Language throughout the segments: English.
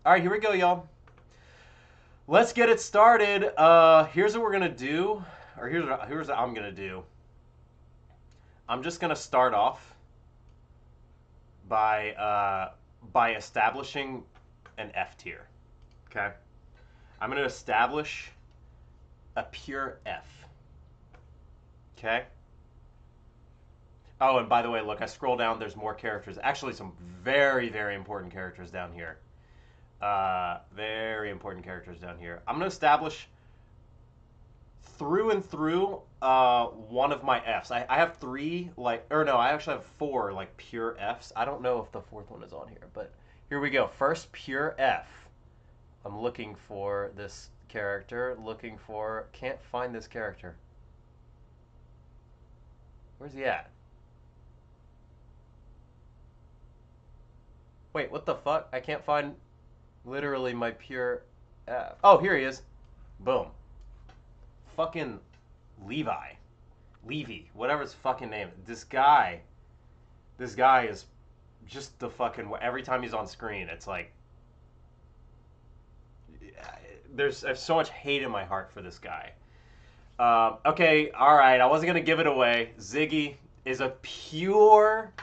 All right, here we go, y'all. Let's get it started. Here's what we're gonna do, or here's what I'm gonna do. I'm just gonna start off by by establishing an F tier. Okay, I'm gonna establish a pure F. Okay. Oh, and by the way, look, I scroll down. There's more characters. Actually, some very, very important characters down here. Very important characters down here. I'm gonna establish through and through one of my Fs. I have three, like, or no, I actually have four, like, pure Fs. I don't know if the fourth one is on here, but here we go. First pure F. I'm looking for this character. Can't find this character. Where's he at? Wait, what the fuck? I can't find literally my pure F. Oh, here he is. Boom. Fucking Levi. Levy. Whatever his fucking name. This guy is just the fucking... Every time he's on screen, it's like... I have so much hate in my heart for this guy. Okay, alright. I wasn't going to give it away. Ziggy is a pure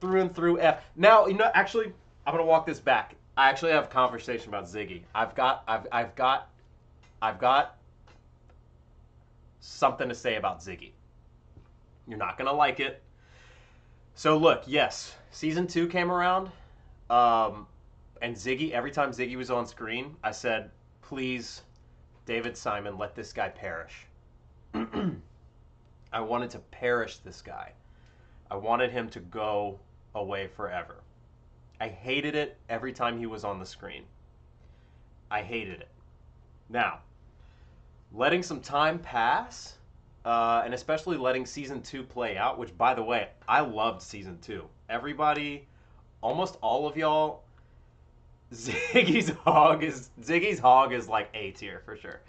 through and through F. Now, you know, actually, I'm gonna walk this back. I actually have a conversation about Ziggy. I've got something to say about Ziggy. You're not gonna like it. So look, yes, season 2 came around, and Ziggy. Every time Ziggy was on screen, I said, "Please, David Simon, let this guy perish." I wanted to perish this guy. I wanted him to go away forever. I hated it every time he was on the screen. I hated it. Now, letting some time pass, and especially letting season 2 play out, which, by the way, I loved season 2. Everybody, almost all of y'all, Ziggy's hog is like A tier for sure.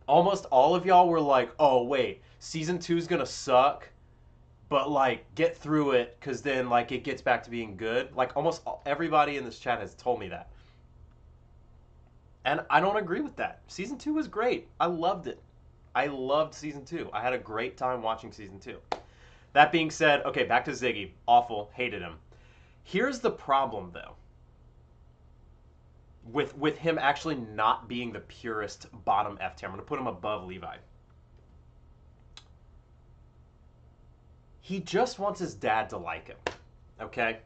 Almost all of y'all were like, "Oh wait, season 2 is gonna suck." But, like, get through it, because then, like, it gets back to being good. Like, almost everybody in this chat has told me that. And I don't agree with that. Season 2 was great. I loved it. I loved Season 2. I had a great time watching Season 2. That being said, okay, back to Ziggy. Awful. Hated him. Here's the problem, though. With him actually not being the purest bottom F tier. I'm going to put him above Levi. He just wants his dad to like him, okay?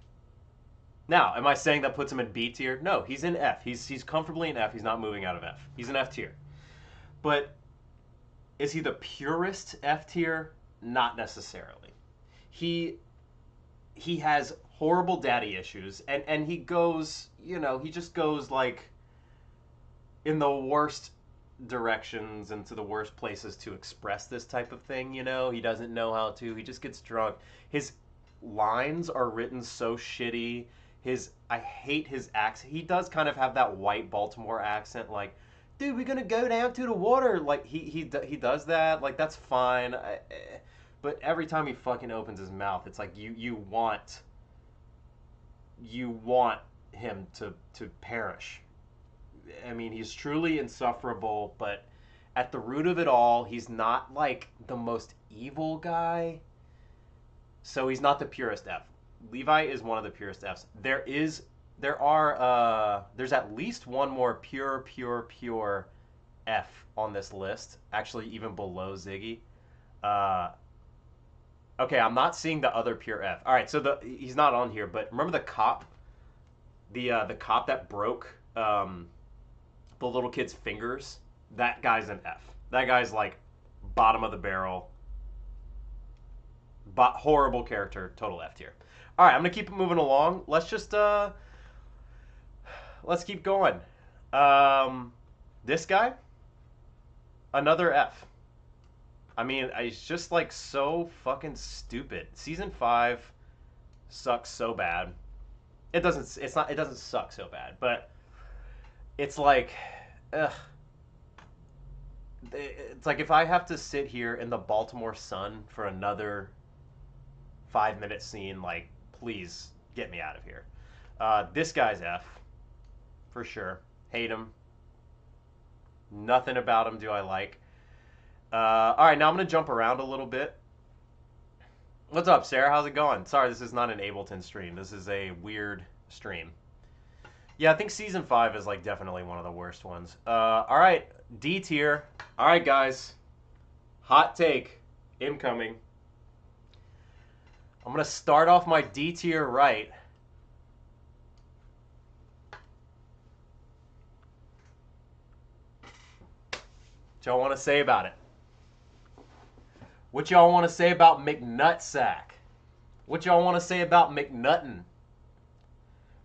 Now, am I saying that puts him in B tier? No, he's in F. He's comfortably in F. He's not moving out of F. He's in F tier. But is he the purest F tier? Not necessarily. He has horrible daddy issues, and he goes, you know, he just goes, like, in the worst directions and to the worst places to express this type of thing, you know? He doesn't know how to. He just gets drunk. His lines are written so shitty. I hate his accent. He does kind of have that white Baltimore accent, like, "Dude, we're gonna go down to the water." Like, he does that. Like, that's fine. But every time he fucking opens his mouth, it's like you want him to perish. I mean, he's truly insufferable, but at the root of it all, he's not, like, the most evil guy. So he's not the purest F. Levi is one of the purest Fs. There's at least one more pure F on this list. Actually, even below Ziggy. Okay, I'm not seeing the other pure F. All right, so he's not on here, but remember the cop? The cop that broke the little kid's fingers? That guy's an F. That guy's, like, bottom of the barrel. But horrible character, total F tier. All right, I'm gonna keep moving along. Let's just let's keep going. This guy, another F. I mean, he's just, like, so fucking stupid. Season 5 sucks so bad. It doesn't suck so bad, but it's like, ugh. It's like if I have to sit here in the Baltimore sun for another 5-minute scene, like, please get me out of here. This guy's F, for sure. Hate him. Nothing about him do I like. All right, now I'm going to jump around a little bit. What's up, Sarah? How's it going? Sorry, this is not an Ableton stream. This is a weird stream. Yeah, I think season 5 is like definitely one of the worst ones. All right, D tier. All right, guys. Hot take incoming. I'm going to start off my D tier right. What y'all want to say about it? What y'all want to say about McNutsack? What y'all want to say about McNutton?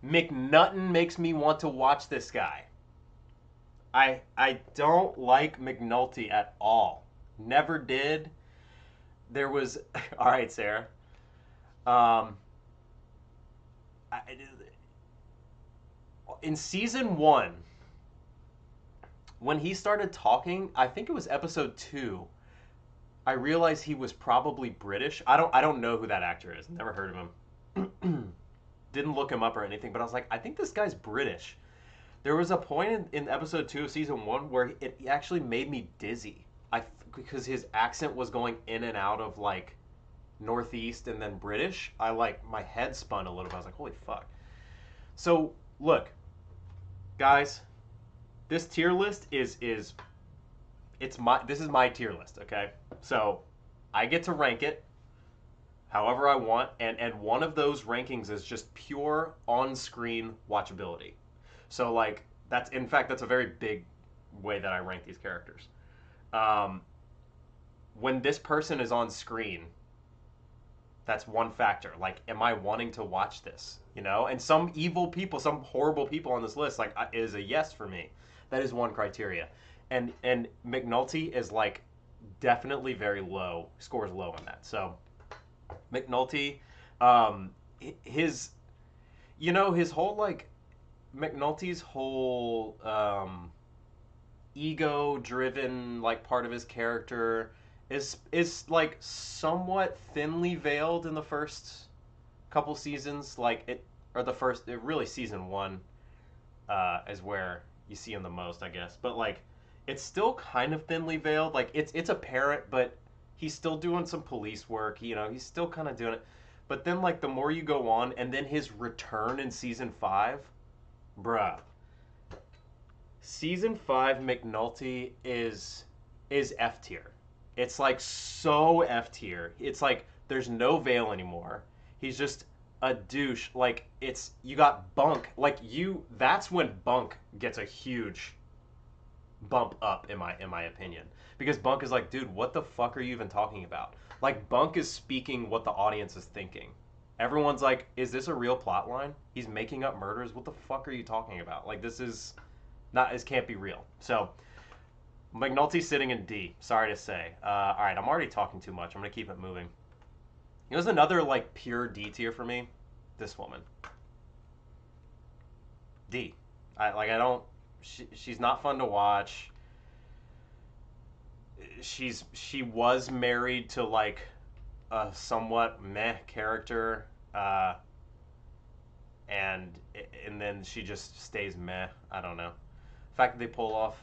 McNutton makes me want to watch this guy. I don't like McNulty at all. Never did. There was... All right, Sarah. In season 1... when he started talking, I think it was episode 2, I realized he was probably British. I don't know who that actor is. Never heard of him. Didn't look him up or anything, but I was like, I think this guy's British. There was a point in episode 2 of season 1 where it actually made me dizzy. Because his accent was going in and out of like Northeast and then British. My head spun a little bit. I was like, holy fuck. So look, guys. This tier list this is my tier list, okay? So I get to rank it however I want, and one of those rankings is just pure on-screen watchability. So like that's a very big way that I rank these characters. When this person is on screen, that's one factor. Like, am I wanting to watch this? You know? And some evil people, some horrible people on this list, like, is a yes for me. That is one criteria. And McNulty is like definitely very low, scores low on that. So McNulty, his whole like McNulty's whole ego-driven like part of his character is like somewhat thinly veiled in the first couple seasons. Really season 1 is where you see him the most, I guess. But like, it's still kind of thinly veiled. Like it's apparent, but he's still doing some police work. You know, he's still kind of doing it. But then like the more you go on, and then his return in season 5, bruh. Season 5 McNulty is F tier. It's like so F tier. It's like there's no veil anymore. He's just a douche. Like you got Bunk. That's when Bunk gets a huge bump up in my opinion. Because Bunk is like, dude, what the fuck are you even talking about? Like Bunk is speaking what the audience is thinking. Everyone's like, is this a real plot line? He's making up murders? What the fuck are you talking about? Like this can't be real. So McNulty's sitting in D. Sorry to say. All right, I'm already talking too much. I'm gonna keep it moving. Here's another like pure D tier for me. This woman. D. She's not fun to watch. She was married to like a somewhat meh character, and then she just stays meh. I don't know. The fact that they pull off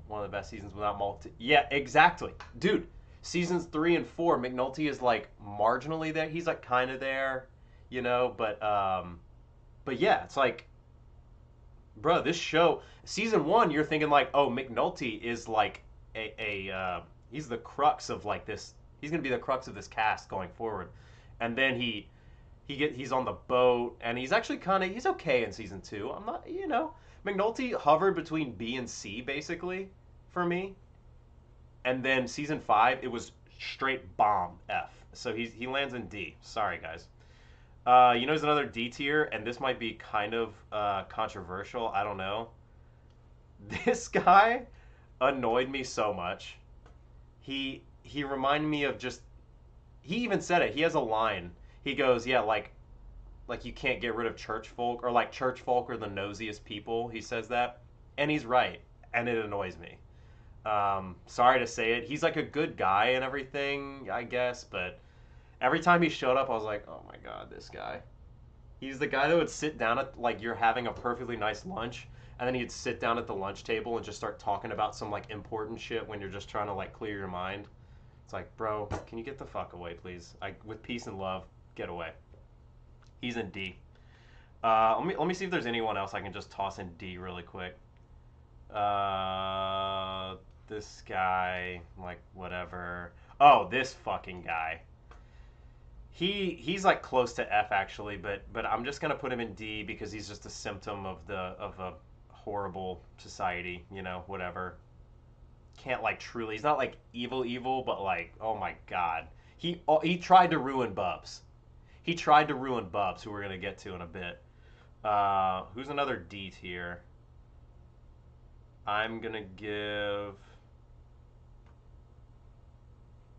one of the best seasons without multi. Yeah, exactly, dude. Seasons 3 and 4, McNulty is like marginally there. He's like kind of there, you know. But yeah, it's like, bro, this show, season 1, you're thinking like, oh, McNulty is like he's the crux of like this. He's gonna be the crux of this cast going forward, and then he's on the boat, and he's actually he's okay in season 2. I'm not, you know, McNulty hovered between B and C basically for me. And then season 5, it was straight bomb F. So he lands in D. Sorry, guys. You know, there's another D tier, and this might be kind of controversial. I don't know. This guy annoyed me so much. He reminded me of just... He even said it. He has a line. He goes, yeah, like you can't get rid of church folk, or like church folk are the nosiest people. He says that. And he's right. And it annoys me. Sorry to say it. He's like a good guy and everything, I guess, but every time he showed up, I was like, oh my god, this guy. He's the guy that would sit down at, like, you're having a perfectly nice lunch, and then he'd sit down at the lunch table and just start talking about some, like, important shit when you're just trying to, like, clear your mind. It's like, bro, can you get the fuck away, please? With peace and love, get away. He's in D. Let me see if there's anyone else I can just toss in D really quick. This guy, like, whatever. Oh, this fucking guy. He's like close to F actually, but I'm just gonna put him in D because he's just a symptom of a horrible society, you know, whatever. Can't like truly. He's not like evil, but like, oh my god, he tried to ruin Bubs. He tried to ruin Bubs, who we're gonna get to in a bit. Who's another D tier? I'm gonna give.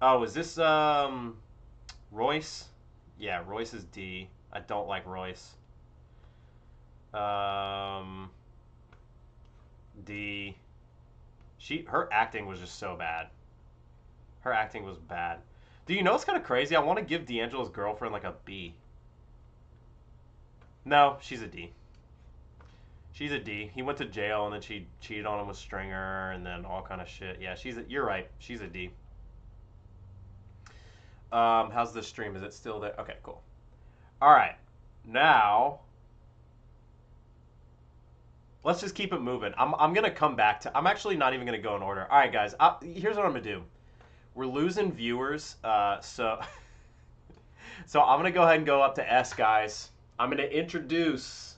Oh, is this Royce? Yeah, Royce is D. I don't like Royce. D. Her acting was just so bad. Her acting was bad. Do you know what's kind of crazy? I want to give D'Angelo's girlfriend like a B. No, she's a D. She's a D. He went to jail and then she cheated on him with Stringer and then all kind of shit. Yeah, you're right. She's a D. How's the stream? Is it still there? Okay, cool. All right. Now, let's just keep it moving. I'm going to come back to... I'm actually not even going to go in order. All right, guys. Here's what I'm going to do. We're losing viewers, so... so I'm going to go ahead and go up to S, guys. I'm going to introduce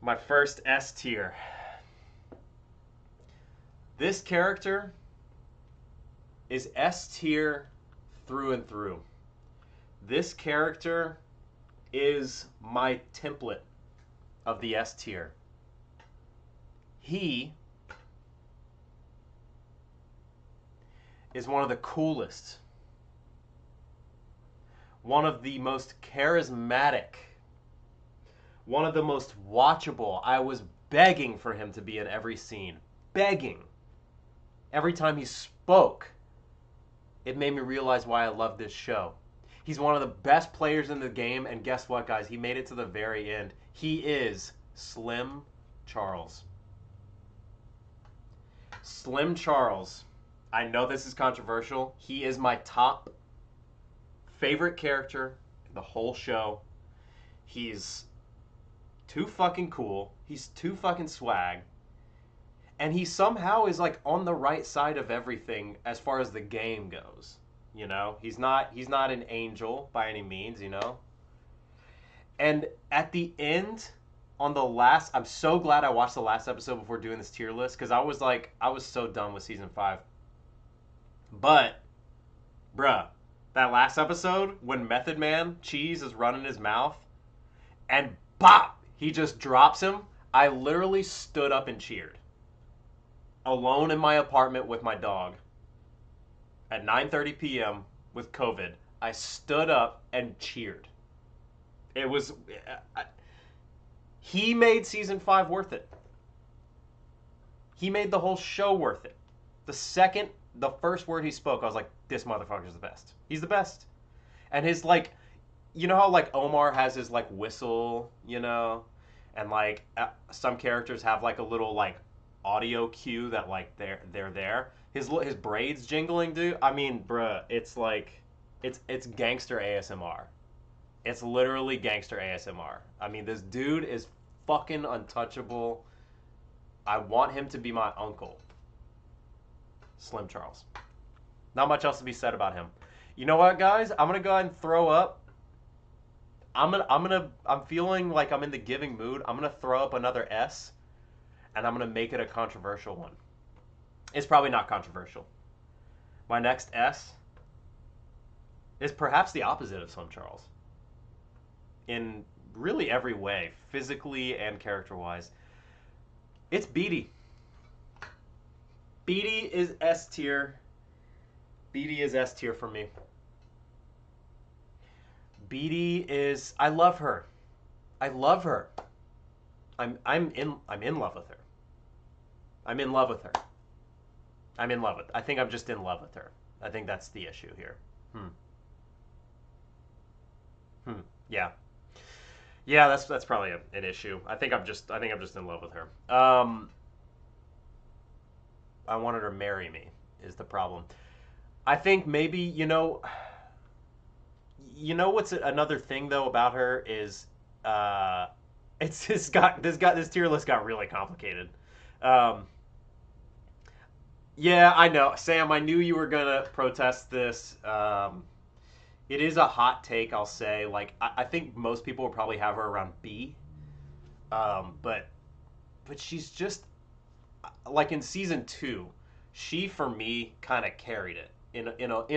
my first S tier. This character is S tier through and through. This character is my template of the S tier. He is one of the coolest, one of the most charismatic, one of the most watchable. I was begging for him to be in every scene. Begging. Every time he spoke, it made me realize why I love this show. He's one of the best players in the game, and guess what, guys? He made it to the very end. He is Slim Charles. Slim Charles. I know this is controversial. He is my top favorite character in the whole show. He's too fucking cool. He's too fucking swag. And he somehow is like on the right side of everything as far as the game goes. You know, he's not an angel by any means, you know. And at the end, on the last, I'm so glad I watched the last episode before doing this tier list, because I was so done with season 5. But, bruh, that last episode when Method Man Cheese is running his mouth, and bop, he just drops him. I literally stood up and cheered. Alone in my apartment with my dog. At 9:30 p.m. with COVID, I stood up and cheered. It was... he made season 5 worth it. He made the whole show worth it. The first word he spoke, I was like, this motherfucker's the best. He's the best. And his, like... You know how, like, Omar has his, like, whistle, you know? And, like, some characters have, like, a little, like, audio cue that, like, they're there. His braids jingling, dude. I mean, bruh, it's like, it's gangster ASMR. It's literally gangster ASMR. I mean, this dude is fucking untouchable. I want him to be my uncle. Slim Charles. Not much else to be said about him. You know what, guys? I'm gonna go ahead and throw up. I'm feeling like I'm in the giving mood. I'm gonna throw up another S, and I'm gonna make it a controversial one. It's probably not controversial. My next S is perhaps the opposite of Slim Charles. In really every way, physically and character-wise. It's Beatty. Beatty is S tier. Beatty is S tier for me. Beatty is... I love her. I love her. I'm in love with her. I'm in love with her. I think I'm just in love with her. I think that's the issue here. Yeah. Yeah, that's probably an issue. I think I'm just in love with her. I wanted her to marry me is the problem. I think maybe what's another thing though about her is uh it's this tier list got really complicated. Um yeah, I know. Sam, I knew you were gonna protest this. It is a hot take, I'll say. Like I think most people will probably have her around B. But she's just like in season two, she for me kind of carried it in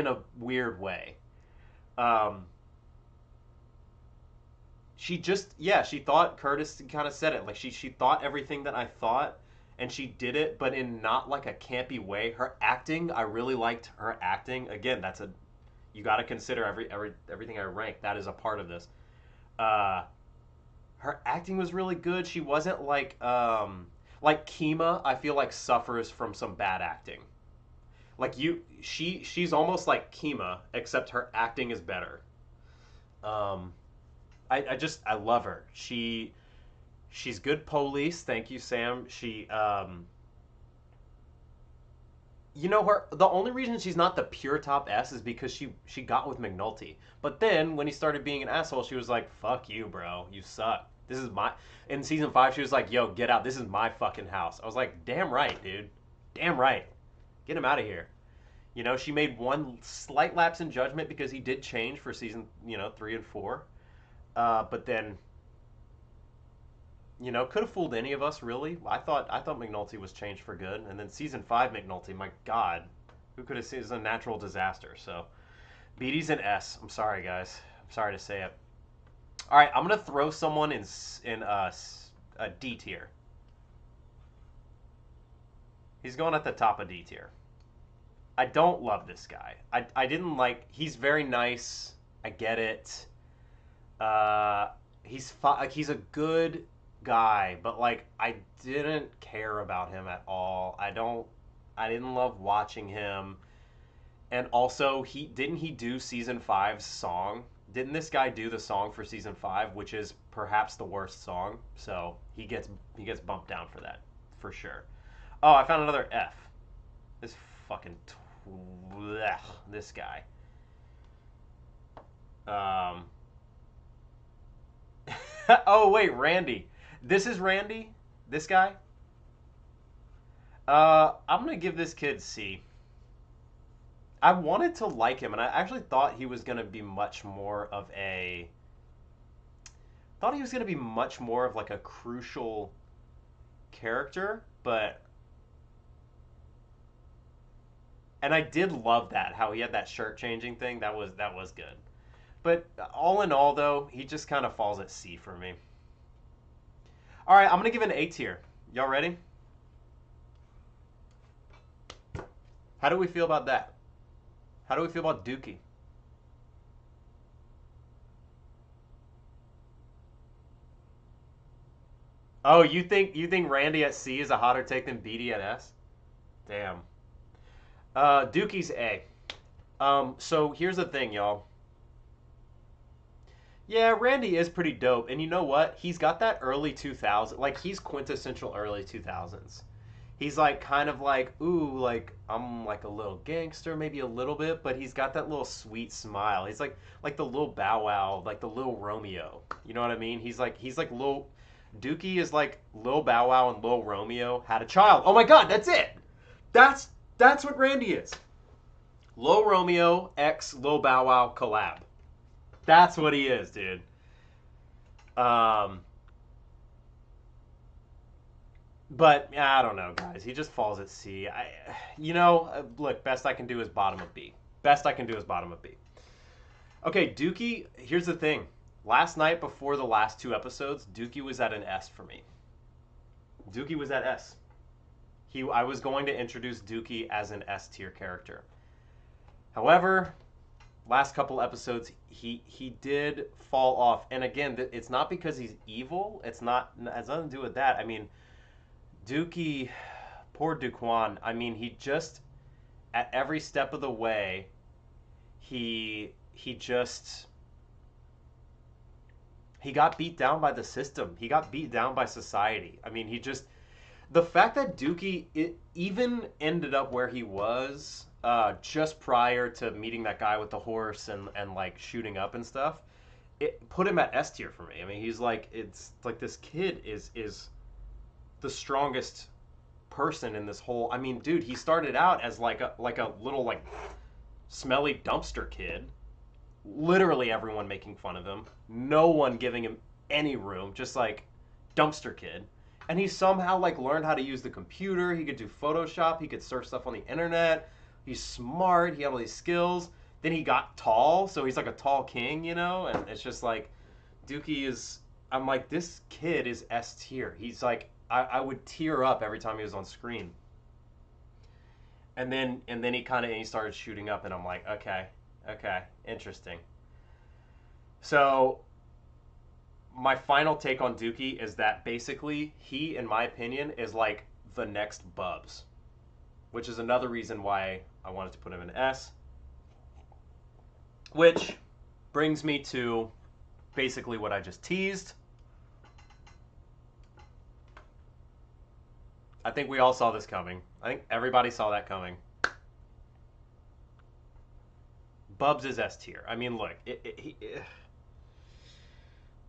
a weird way. Um, she just she thought Curtis kind of said it like she thought everything that I thought, and she did it, but in not like a campy way. Her acting, I really liked her acting. Again, that's a you got to consider everything I rank. That is a part of this. Uh, Her acting was really good. She wasn't like Kima. I feel like suffers from some bad acting. Like she's almost like Kima, except her acting is better. Um, I love her. She's good police. Thank you, Sam. Her the only reason she's not the pure top S is because she got with McNulty. But then when he started being an asshole, she was like, "Fuck you, bro. You suck. This is my." In season 5, she was like, "Yo, get out. This is my fucking house." I was like, "Damn right, dude. Damn right. Get him out of here." She made one slight lapse in judgment because he did change for season 3 and 4. But then could have fooled any of us really. I thought McNulty was changed for good, and then season 5 McNulty, my God, who could have seen it was a natural disaster. So BD's an S. I'm sorry, guys. I'm sorry to say it. All right, I'm gonna throw someone in a D tier. He's going at the top of D tier. I don't love this guy. I didn't like. He's very nice. I get it. Uh, he's a good guy, but like I didn't care about him at all. I didn't love watching him. And also, he do season five's song? Didn't this guy do the song for season 5, which is perhaps the worst song? So he gets bumped down for that, for sure. Oh, I found another F. This fucking blech, this guy. Um. Oh wait, Randy. This is Randy. This guy. I'm gonna give this kid C. I wanted to like him, and I actually thought he was gonna be much more of a. Thought he was gonna be much more of like a crucial character, but and I did love that how he had that shirt changing thing. That was good. But all in all, though, he just kind of falls at C for me. All right, I'm gonna give it an A tier. Y'all ready? How do we feel about that? How do we feel about Dookie? Oh, you think Randy at C is a hotter take than BD at S? Damn. Dookie's A. So here's the thing, y'all. Yeah, Randy is pretty dope, and you know what? He's got that early 2000s, like he's quintessential early 2000s. He's like kind of like, ooh, like I'm like a little gangster, maybe a little bit, but he's got that little sweet smile. He's like the little Bow Wow, like the little Romeo. You know what I mean? He's like little Dookie is like Lil Bow Wow and Lil Romeo had a child. Oh my God, that's it. That's what Randy is. Lil Romeo x Lil Bow Wow collab. That's what he is, dude. Um, but I don't know, guys. He just falls at C. Look, best I can do is bottom of B. Best I can do is bottom of B. Okay, Dookie. Here's the thing. Last night before the last 2 episodes, Dookie was at an S for me. Dookie was at S. I was going to introduce Dookie as an S tier character. However, last couple episodes he did fall off, and again, it's not because he's evil. It has nothing to do with that. I mean, Dookie, poor Duquan. I mean, he just at every step of the way, he just He got beat down by the system. He got beat down by society. I mean, the fact that Dookie even ended up where he was just prior to meeting that guy with the horse and like shooting up and stuff, it put him at S tier for me. I mean, he's like, it's like this kid is the strongest person in this whole. I mean, dude, he started out as like a little like smelly dumpster kid. Literally everyone making fun of him. No one giving him any room. Just like dumpster kid. And he somehow like learned how to use the computer. He could do Photoshop. He could search stuff on the internet. He's smart. He had all these skills. Then he got tall, so he's like a tall king, you know. And it's just like Dookie is. I'm like, this kid is S tier. He's like, I would tear up every time he was on screen. And then he started shooting up, and I'm like, okay, interesting. So my final take on Dookie is that basically he, in my opinion, is like the next Bubs, which is another reason why I wanted to put him in S. Which brings me to basically what I just teased. I think we all saw this coming. I think everybody saw that coming. Bubs is S tier. I mean, look,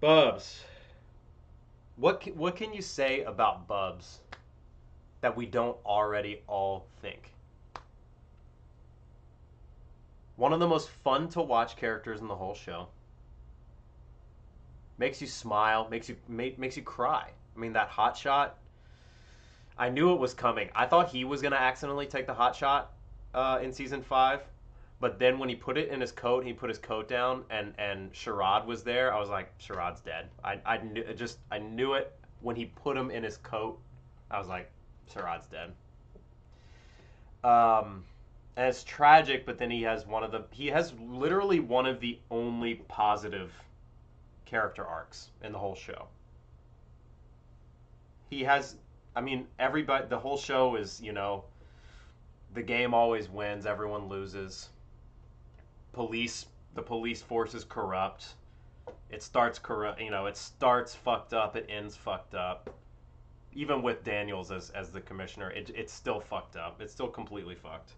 Bubs. What can you say about Bubs that we don't already all think? One of the most fun to watch characters in the whole show. Makes you smile, makes you cry. I mean, that hot shot. I knew it was coming. I thought he was gonna accidentally take the hot shot in season 5. But then when he put it in his coat, he put his coat down, and Sherrod was there. I was like, Sherrod's dead. I knew it when he put him in his coat. I was like, Sherrod's dead. And it's tragic, but then he has literally one of the only positive character arcs in the whole show. He has, I mean, everybody. The whole show is, the game always wins, everyone loses. The police force is corrupt. It starts corrupt, it starts fucked up, it ends fucked up. Even with Daniels as the commissioner, it's still fucked up. It's still completely fucked.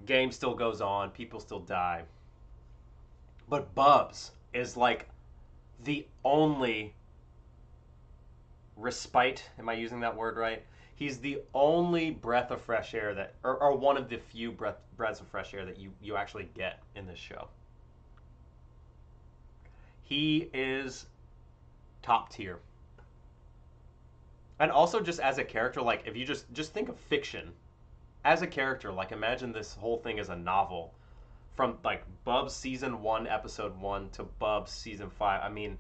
Game still goes on, people still die. But Bubs is like the only respite, am I using that word right? He's the only breath of fresh air that, or one of the few breaths of fresh air that you actually get in this show. He is top tier. And also just as a character, like if you just think of fiction, as a character, like imagine this whole thing as a novel. From like Bubs season 1, episode 1 to Bubs season 5. I mean,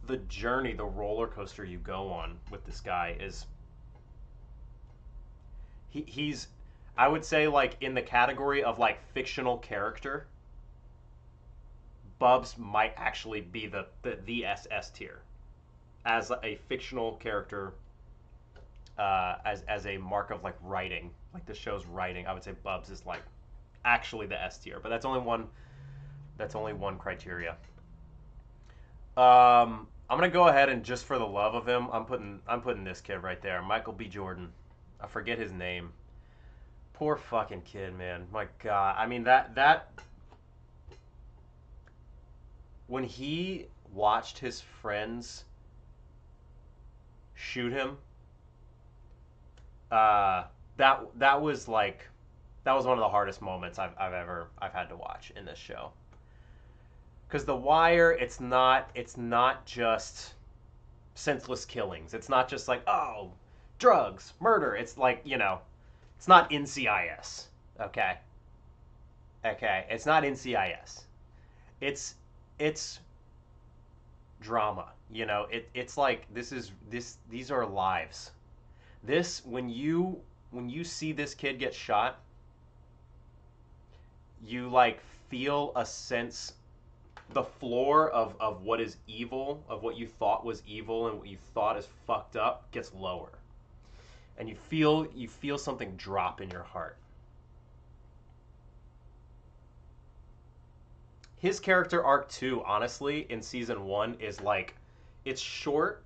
the journey, the roller coaster you go on with this guy is he's I would say like in the category of like fictional character, Bubs might actually be the SS tier as a fictional character, as a mark of like writing, like the show's writing. I would say Bubs is like actually the S tier, but that's only one criteria. I'm gonna go ahead and just for the love of him, I'm putting this kid right there, Michael B. Jordan. I forget his name. Poor fucking kid, man. My God. I mean that when he watched his friends shoot him, that was one of the hardest moments I've had to watch in this show. Because The Wire, it's not just senseless killings. It's not just like, oh, drugs, murder. It's like, it's not NCIS. Okay. It's not NCIS. It's drama. It's like these are lives. This when you see this kid get shot, you like feel a sense, the floor of what is evil, of what you thought was evil and what you thought is fucked up gets lower. And you feel something drop in your heart. his character arc too, honestly, in season 1 is like, it's short.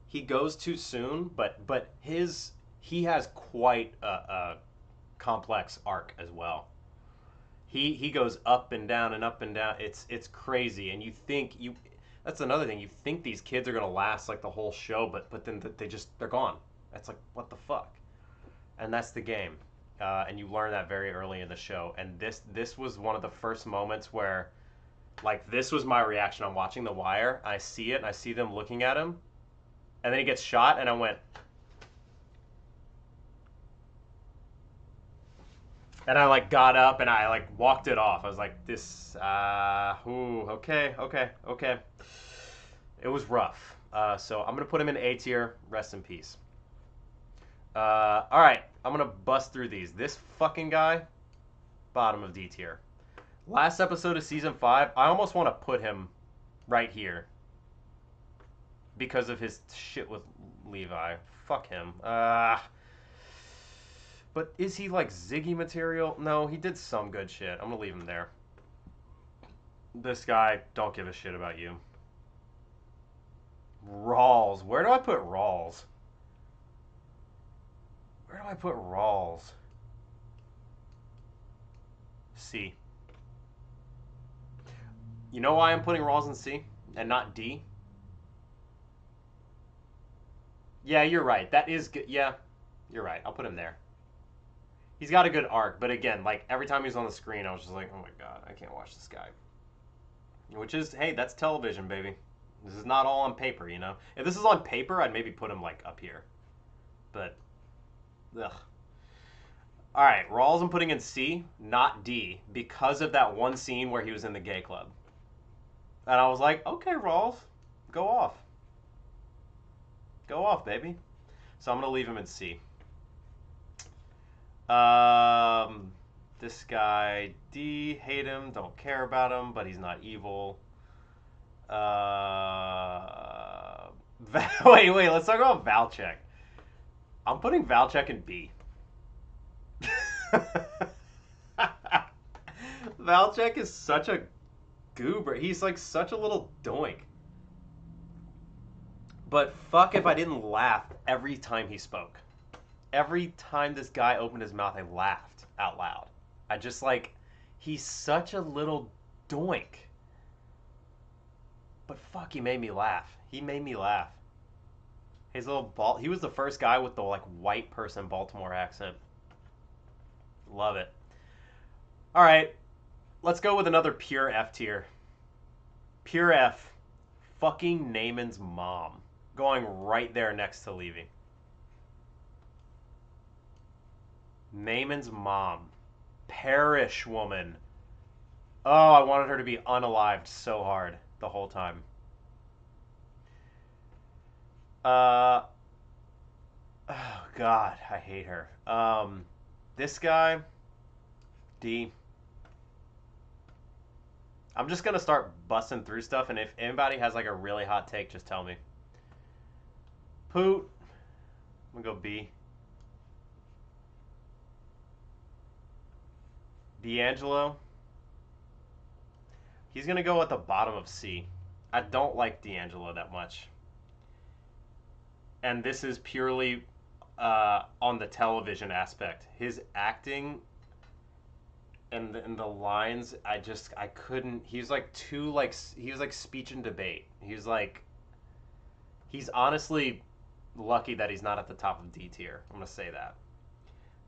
He goes too soon, but he has quite a complex arc as well. He goes up and down and up and down. It's crazy, and you think you. That's another thing. You think these kids are gonna last like the whole show, but then they're gone. That's like, what the fuck, and that's the game, and you learn that very early in the show. And this was one of the first moments where, like, this was my reaction on watching The Wire. I see it, and I see them looking at him, and then he gets shot, and I went. And I like got up and I like walked it off. I was like, this, okay. It was rough. So I'm gonna put him in A tier. Rest in peace. All right, I'm gonna bust through these. This fucking guy, bottom of D tier. Last episode of season 5, I almost want to put him right here because of his shit with Levi. Fuck him. But is he like Ziggy material? No, he did some good shit. I'm gonna leave him there. This guy, don't give a shit about you. Rawls. Where do I put Rawls? Where do I put Rawls? C. You know why I'm putting Rawls in C and not D? Yeah, you're right. That is good. Yeah, you're right. I'll put him there. He's got a good arc, but again, like, every time he's on the screen, I was just like, oh my god, I can't watch this guy. Which is, hey, that's television, baby. This is not all on paper, you know? If this is on paper, I'd maybe put him, like, up here. But, ugh. Alright, Rawls I'm putting in C, not D, because of that one scene where he was in the gay club. And I was like, okay, Rawls, go off. Go off, baby. So I'm going to leave him in C. This guy, D, hate him, don't care about him, but he's not evil. Wait, let's talk about Valchek. I'm putting Valchek in B. Valchek is such a goober. He's like such a little doink. But fuck if I didn't laugh every time he spoke. Every time this guy opened his mouth, I laughed out loud. I just like, he's such a little doink. But fuck, he made me laugh. He made me laugh. His little he was the first guy with the like white person Baltimore accent. Love it. All right, let's go with another pure F tier. Pure F. Fucking Naaman's mom. Going right there next to Levy. Naaman's mom. Perish woman. Oh, I wanted her to be unalived so hard the whole time. Oh God, I hate her. This guy, D. I'm just gonna start busting through stuff, and if anybody has like a really hot take, just tell me. Poot. I'm gonna go B. D'Angelo. He's going to go at the bottom of C. I don't like D'Angelo that much. And this is purely on the television aspect. His acting and the lines, I couldn't. He was like he was like speech and debate. He's honestly lucky that he's not at the top of D tier. I'm going to say that.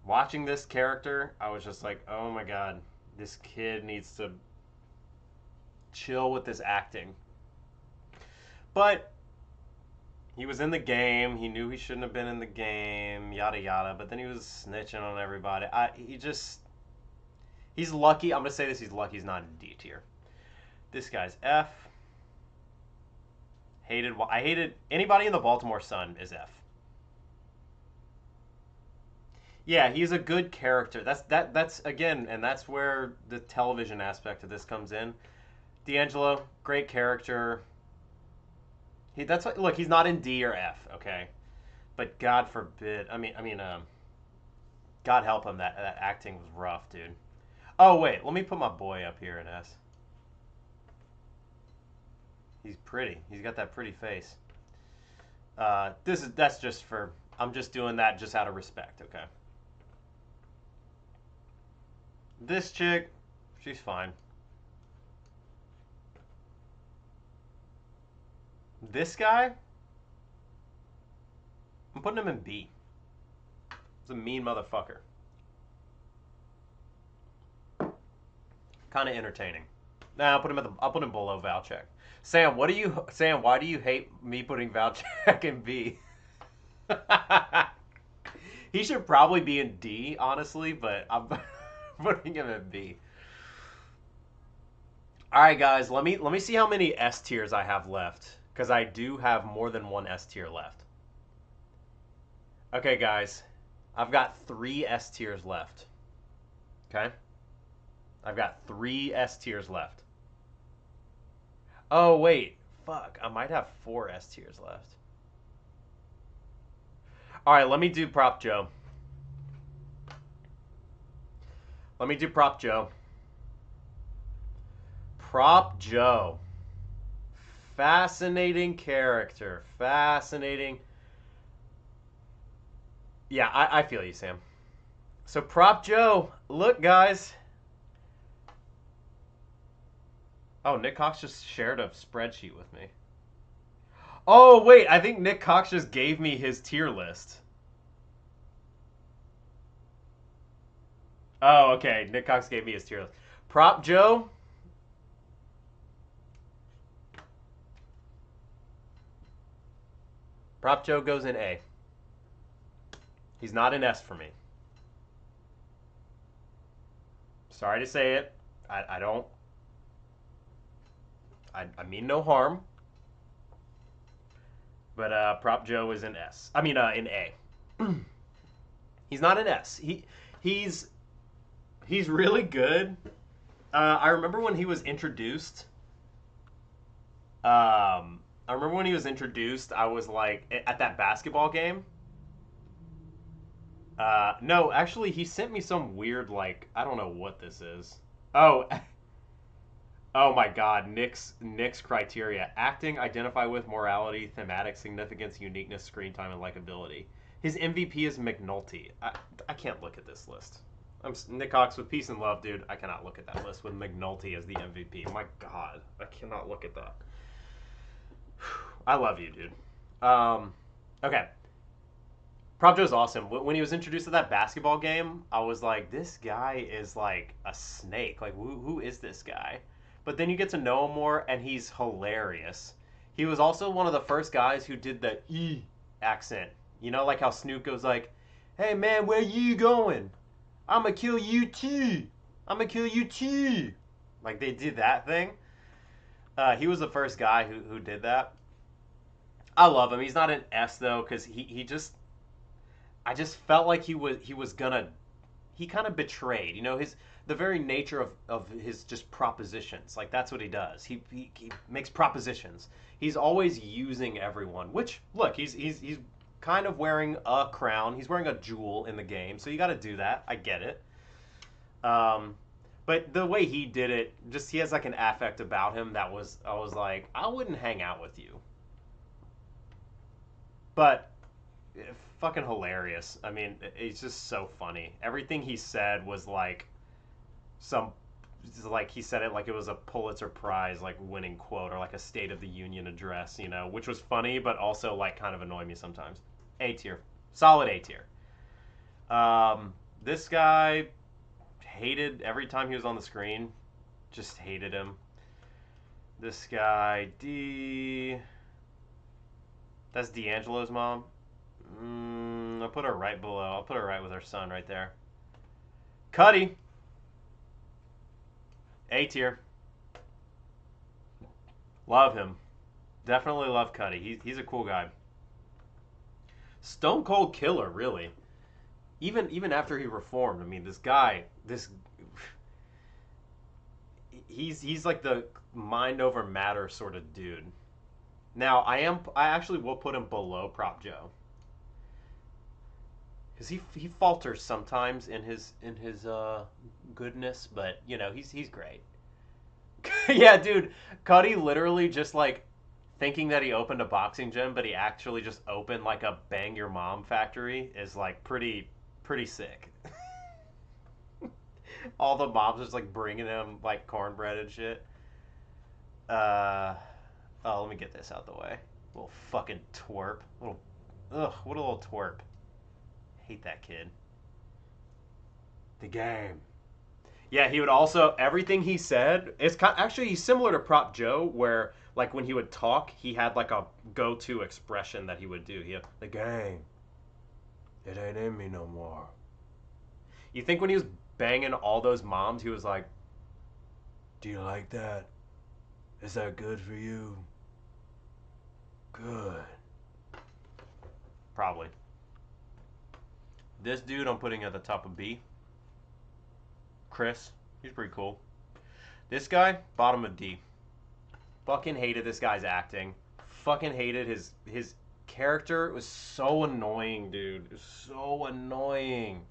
Watching this character, I was just like, oh my god, this kid needs to chill with this acting. But he was in the game. He knew he shouldn't have been in the game, yada yada. But then he was snitching on everybody. He's lucky. I'm going to say this, he's lucky he's not in D tier. This guy's F. I hated anybody in the Baltimore Sun is F. Yeah, he's a good character. That's again, and that's where the television aspect of this comes in. D'Angelo, great character. Look, he's not in D or F, okay? But God forbid, God help him, that acting was rough, dude. Oh wait, let me put my boy up here in S. He's pretty. He's got that pretty face. That's just for. I'm just doing that just out of respect. Okay. This chick, she's fine. This guy, I'm putting him in B. He's a mean motherfucker. Kind of entertaining. Nah, I'll put him below Valchek. Sam, why do you hate me putting Valchek in B? He should probably be in D, honestly, but I'm putting him in B. All right, guys, let me see how many S tiers I have left, because I do have more than one S tier left. Okay, guys, I've got 3 S tiers left. Okay, I've got 3 S tiers left. Oh wait, fuck, I might have 4 S tiers left. All right, let me do Prop Joe. Let me do Prop Joe. Prop Joe. Fascinating character. Fascinating. Yeah, I feel you, Sam. So Prop Joe, look, guys. Oh, Nick Cox just shared a spreadsheet with me. Oh, wait, I think Nick Cox just gave me his tier list. Oh, okay, Nick Cox gave me his tier list. Prop Joe. Prop Joe goes in A. He's not an S for me. Sorry to say it. I don't... I mean no harm. But Prop Joe is in S. I mean, in A. He's not an S. He's really good. I remember when he was introduced. I was like, at that basketball game. No, actually, he sent me some weird, like, I don't know what this is. Oh, oh my God, Nick's criteria: acting, identify with, morality, thematic significance, uniqueness, screen time, and likability. His MVP is McNulty. I can't look at this list. Nick Cox, with peace and love, dude. I cannot look at that list with McNulty as the MVP. My God, I cannot look at that. I love you, dude. Okay. Prop Joe's awesome. When he was introduced to that basketball game, I was like, this guy is like a snake. Like, who is this guy? But then you get to know him more, and he's hilarious. He was also one of the first guys who did the E accent. You know, like how Snoop goes like, hey, man, where you going? I'm going to kill you, too. I'm going to kill you, too. Like, they did that thing. He was the first guy who did that. I love him. He's not an S, though, because he just... I just felt like he was gonna... He kind of betrayed, you know, the very nature of his just propositions. Like, that's what he does. He makes propositions. He's always using everyone, which, look, he's kind of wearing a crown. He's wearing a jewel in the game, so you got to do that. I get it. But the way he did it, just he has like an affect about him that was... I was like, I wouldn't hang out with you. But... fucking hilarious. I mean, it's just so funny. Everything he said was like he said it like it was a Pulitzer Prize like winning quote or like a State of the Union address, you know, which was funny but also like kind of annoyed me sometimes. A tier. Solid A tier. This guy hated every time he was on the screen. Just hated him. This guy, D. That's D'Angelo's mom. I'll put her right below. I'll put her right with her son right there. Cuddy. A tier. Love him. Definitely love Cuddy. He's a cool guy. Stone Cold Killer, really. Even after he reformed, I mean, he's like the mind over matter sort of dude. Now, I actually will put him below Prop Joe. Because he falters sometimes in his goodness, but you know he's great. Yeah, dude, Cuddy literally just like thinking that he opened a boxing gym, but he actually just opened like a bang your mom factory is like pretty sick. All the moms just like bringing him like cornbread and shit. Uh, oh, let me get this out the way. Little fucking twerp. Little, ugh, what a little twerp. Hate that kid. The game. Yeah, he would also everything he said. It's actually he's similar to Prop Joe, where like when he would talk, he had like a go-to expression that he would do. He had the game. It ain't in me no more. You think when he was banging all those moms, he was like, "Do you like that? Is that good for you?" Good. Probably. This dude I'm putting at the top of B. Chris. He's pretty cool. This guy, bottom of D. Fucking hated this guy's acting. Fucking hated his character. It was so annoying, dude. It was so annoying.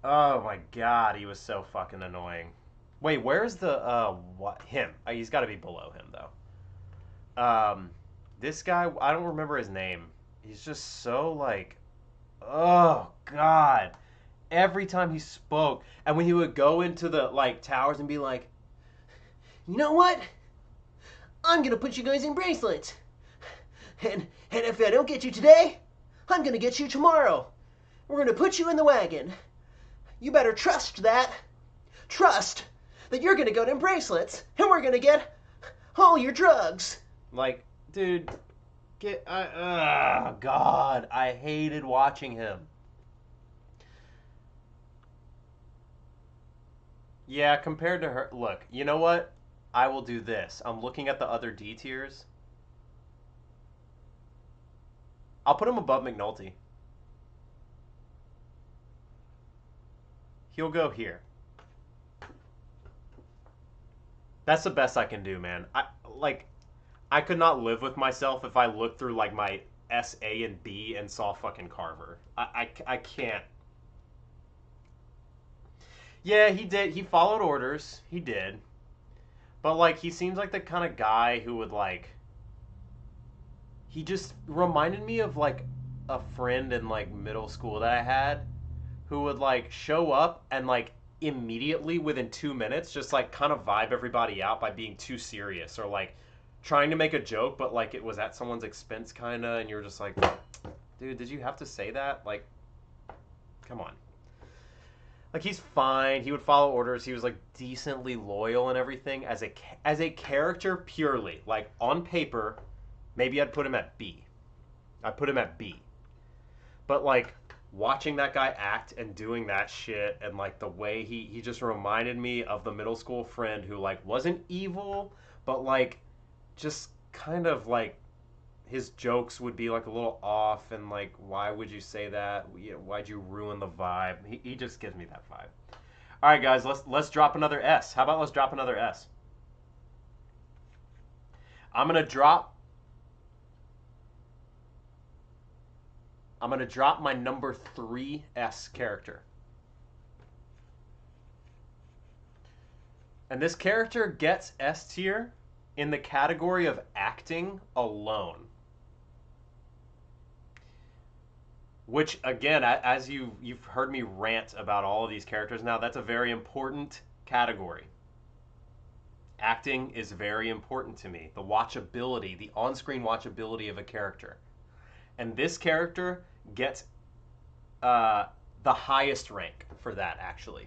Oh my god, he was so fucking annoying. Wait, where's the what him? He's got to be below him though. This guy, I don't remember his name. He's just so like, oh god. Every time he spoke, and when he would go into the like towers and be like, you know what? I'm gonna put you guys in bracelets, and if I don't get you today, I'm gonna get you tomorrow. We're gonna put you in the wagon. You better trust that. Trust that you're gonna go to bracelets, and we're gonna get all your drugs. Like, dude, oh god, I hated watching him. Yeah, compared to her, look, you know what? I will do this. I'm looking at the other D tiers. I'll put him above McNulty. He'll go here. That's the best I can do, man. I could not live with myself if I looked through like my S, A, and B and saw fucking Carver. I can't. Yeah, he did. He followed orders. He did. But like he seems like the kind of guy who would like he just reminded me of like a friend in like middle school that I had who would like show up and like immediately within 2 minutes just like kind of vibe everybody out by being too serious or like trying to make a joke but like it was at someone's expense kind of and you're just like, dude, did you have to say that? Like, come on. Like he's fine. He would follow orders. He was like decently loyal and everything as a character purely. Like on paper, maybe I'd put him at B. I'd put him at B. But like watching that guy act and doing that shit and like the way he just reminded me of the middle school friend who like wasn't evil, but like just kind of like his jokes would be like a little off and like why would you say that, why'd you ruin the vibe. He just gives me that vibe. All right guys, let's drop another S. How about let's drop another S? I'm gonna drop my number 3 S character, and this character gets S tier in the category of acting alone. Which, again, as you've heard me rant about all of these characters now, that's a very important category. Acting is very important to me. The watchability, the on-screen watchability of a character. And this character gets the highest rank for that, actually.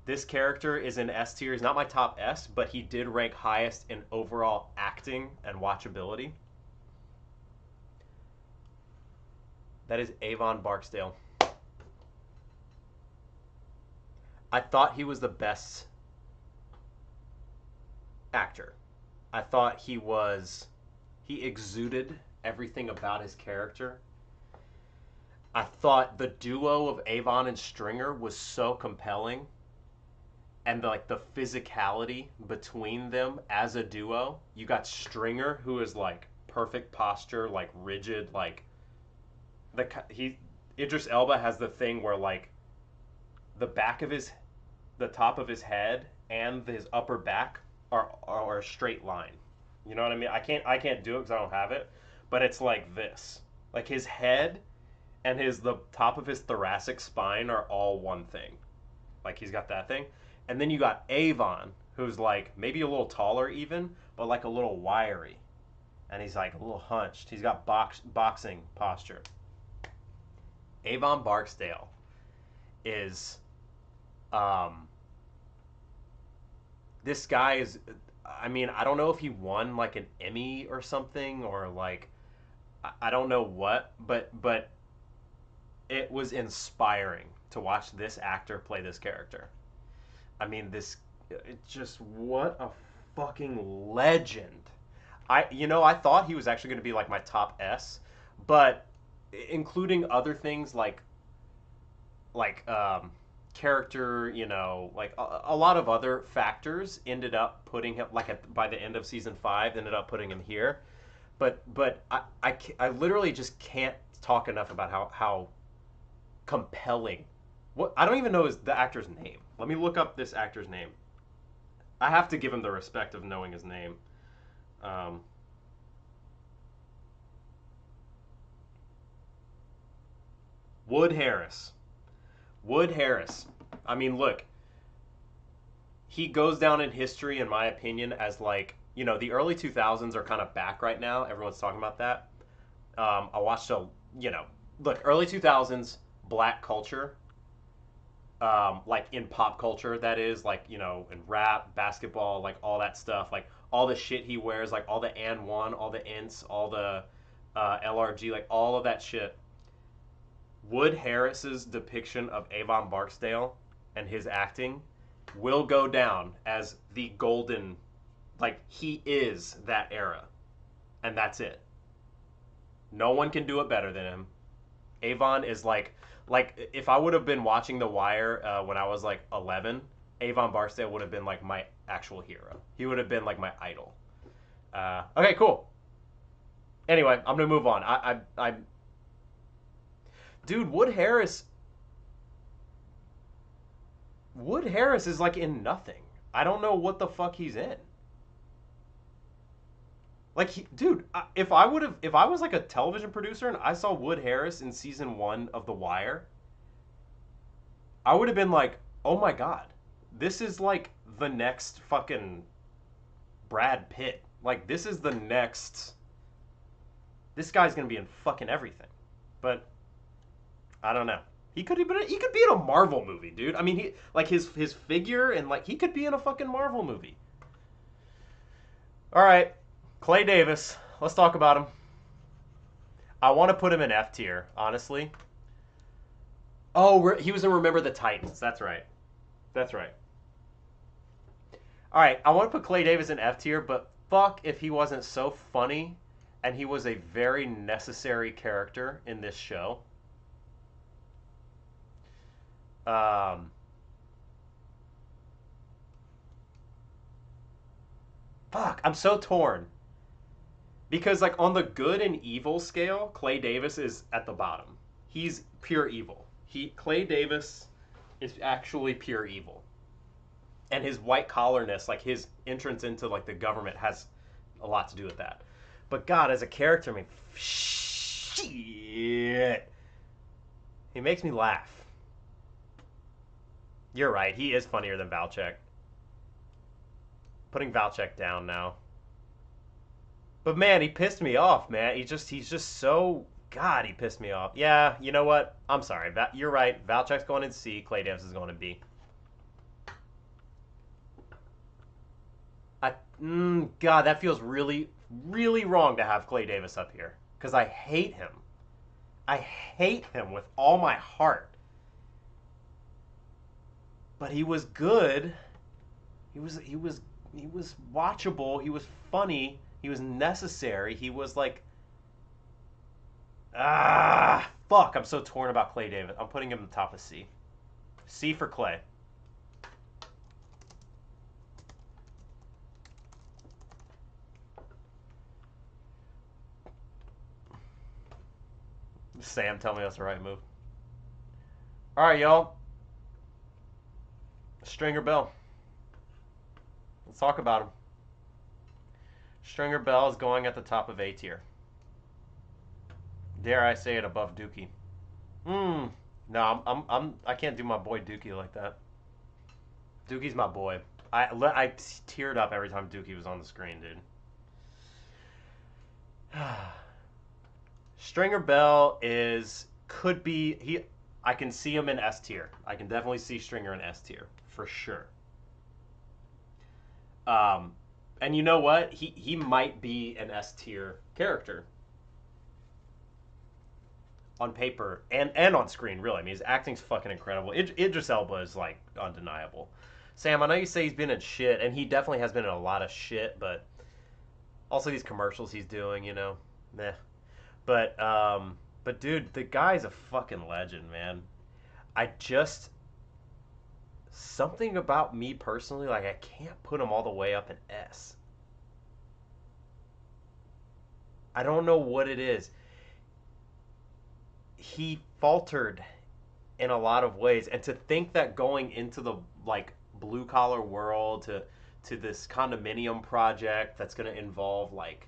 This character is in S tier. He's not my top S, but he did rank highest in overall acting and watchability. That is Avon Barksdale. I thought he was the best actor. I thought he exuded everything about his character. I thought the duo of Avon and Stringer was so compelling. And like the physicality between them as a duo. You got Stringer, who is like perfect posture, like rigid, like Idris Elba has the thing where like the top of his head and his upper back are a straight line. You know what I mean? I can't do it because I don't have it, but it's like this. Like his head and the top of his thoracic spine are all one thing. Like he's got that thing, and then you got Avon, who's like maybe a little taller even, but like a little wiry, and he's like a little hunched. He's got boxing posture. Avon Barksdale is um this guy is, I mean, I don't know if he won like an Emmy or something, or like I don't know what, but it was inspiring to watch this actor play this character. I mean, this it just what a fucking legend. I thought he was actually going to be like my top S, but including other things like character, like a lot of other factors ended up putting him like by the end of season 5 ended up putting him here. But I literally just can't talk enough about how compelling. What I don't even know is the actor's name. Let me look up this actor's name. I have to give him the respect of knowing his name. Um, Wood Harris. Wood Harris. I mean, look, he goes down in history, in my opinion, as like, the early 2000s are kind of back right now. Everyone's talking about that. I watched you know, look, early 2000s black culture, like in pop culture, that is, like, in rap, basketball, like all that stuff, like all the shit he wears, like all the and one, all the ints, all the LRG, like all of that shit. Wood Harris's depiction of Avon Barksdale and his acting will go down as the golden, like he is that era, and that's it. No one can do it better than him. Avon is like if I would have been watching The Wire when I was like 11, Avon Barksdale would have been like my actual hero. He would have been like my idol. Okay, cool. Anyway, I'm gonna move on. Dude, Wood Harris is like in nothing. I don't know what the fuck he's in. Like, dude, if I was like a television producer and I saw Wood Harris in season 1 of The Wire, I would have been like, oh my god, this is like the next fucking Brad Pitt. Like, this is the next. This guy's gonna be in fucking everything. But I don't know. He could be in a Marvel movie, dude. I mean, he like his figure, and like he could be in a fucking Marvel movie. All right, Clay Davis. Let's talk about him. I want to put him in F tier, honestly. Oh, he was in Remember the Titans. That's right. That's right. All right, I want to put Clay Davis in F tier, but fuck if he wasn't so funny, and he was a very necessary character in this show. Um, Fuck, I'm so torn because like on the good and evil scale, Clay Davis is at the bottom. He's pure evil. Clay Davis is actually pure evil, and his white collarness, like his entrance into like the government, has a lot to do with that. But God, as a character, I mean, shit, he makes me laugh. You're right. He is funnier than Valchek. Putting Valchek down now. But man, he pissed me off, man. He's just so God. He pissed me off. Yeah, you know what? I'm sorry. You're right. Valchek's going in C. Clay Davis is going in B. God, that feels really, really wrong to have Clay Davis up here because I hate him. I hate him with all my heart. But he was good. He was watchable. He was funny. He was necessary. He was like, fuck. I'm so torn about Clay Davis. I'm putting him in the top of C. C for Clay. Sam, tell me that's the right move. All right, y'all. Stringer Bell. Let's talk about him. Stringer Bell is going at the top of A tier. Dare I say it, above Dookie? No, I can't do my boy Dookie like that. Dookie's my boy. I teared up every time Dookie was on the screen, dude. Stringer Bell could be I can see him in S tier. I can definitely see Stringer in S tier for sure. And you know what? He might be an S tier character on paper and on screen. Really, I mean, his acting's fucking incredible. Idris Elba is like undeniable. Sam, I know you say he's been in shit, and he definitely has been in a lot of shit, but also these commercials he's doing, you know, meh. But dude, the guy's a fucking legend, man. Something about me personally, like I can't put him all the way up in S. I don't know what it is. He faltered in a lot of ways, and to think that going into the like blue collar world to this condominium project that's going to involve like,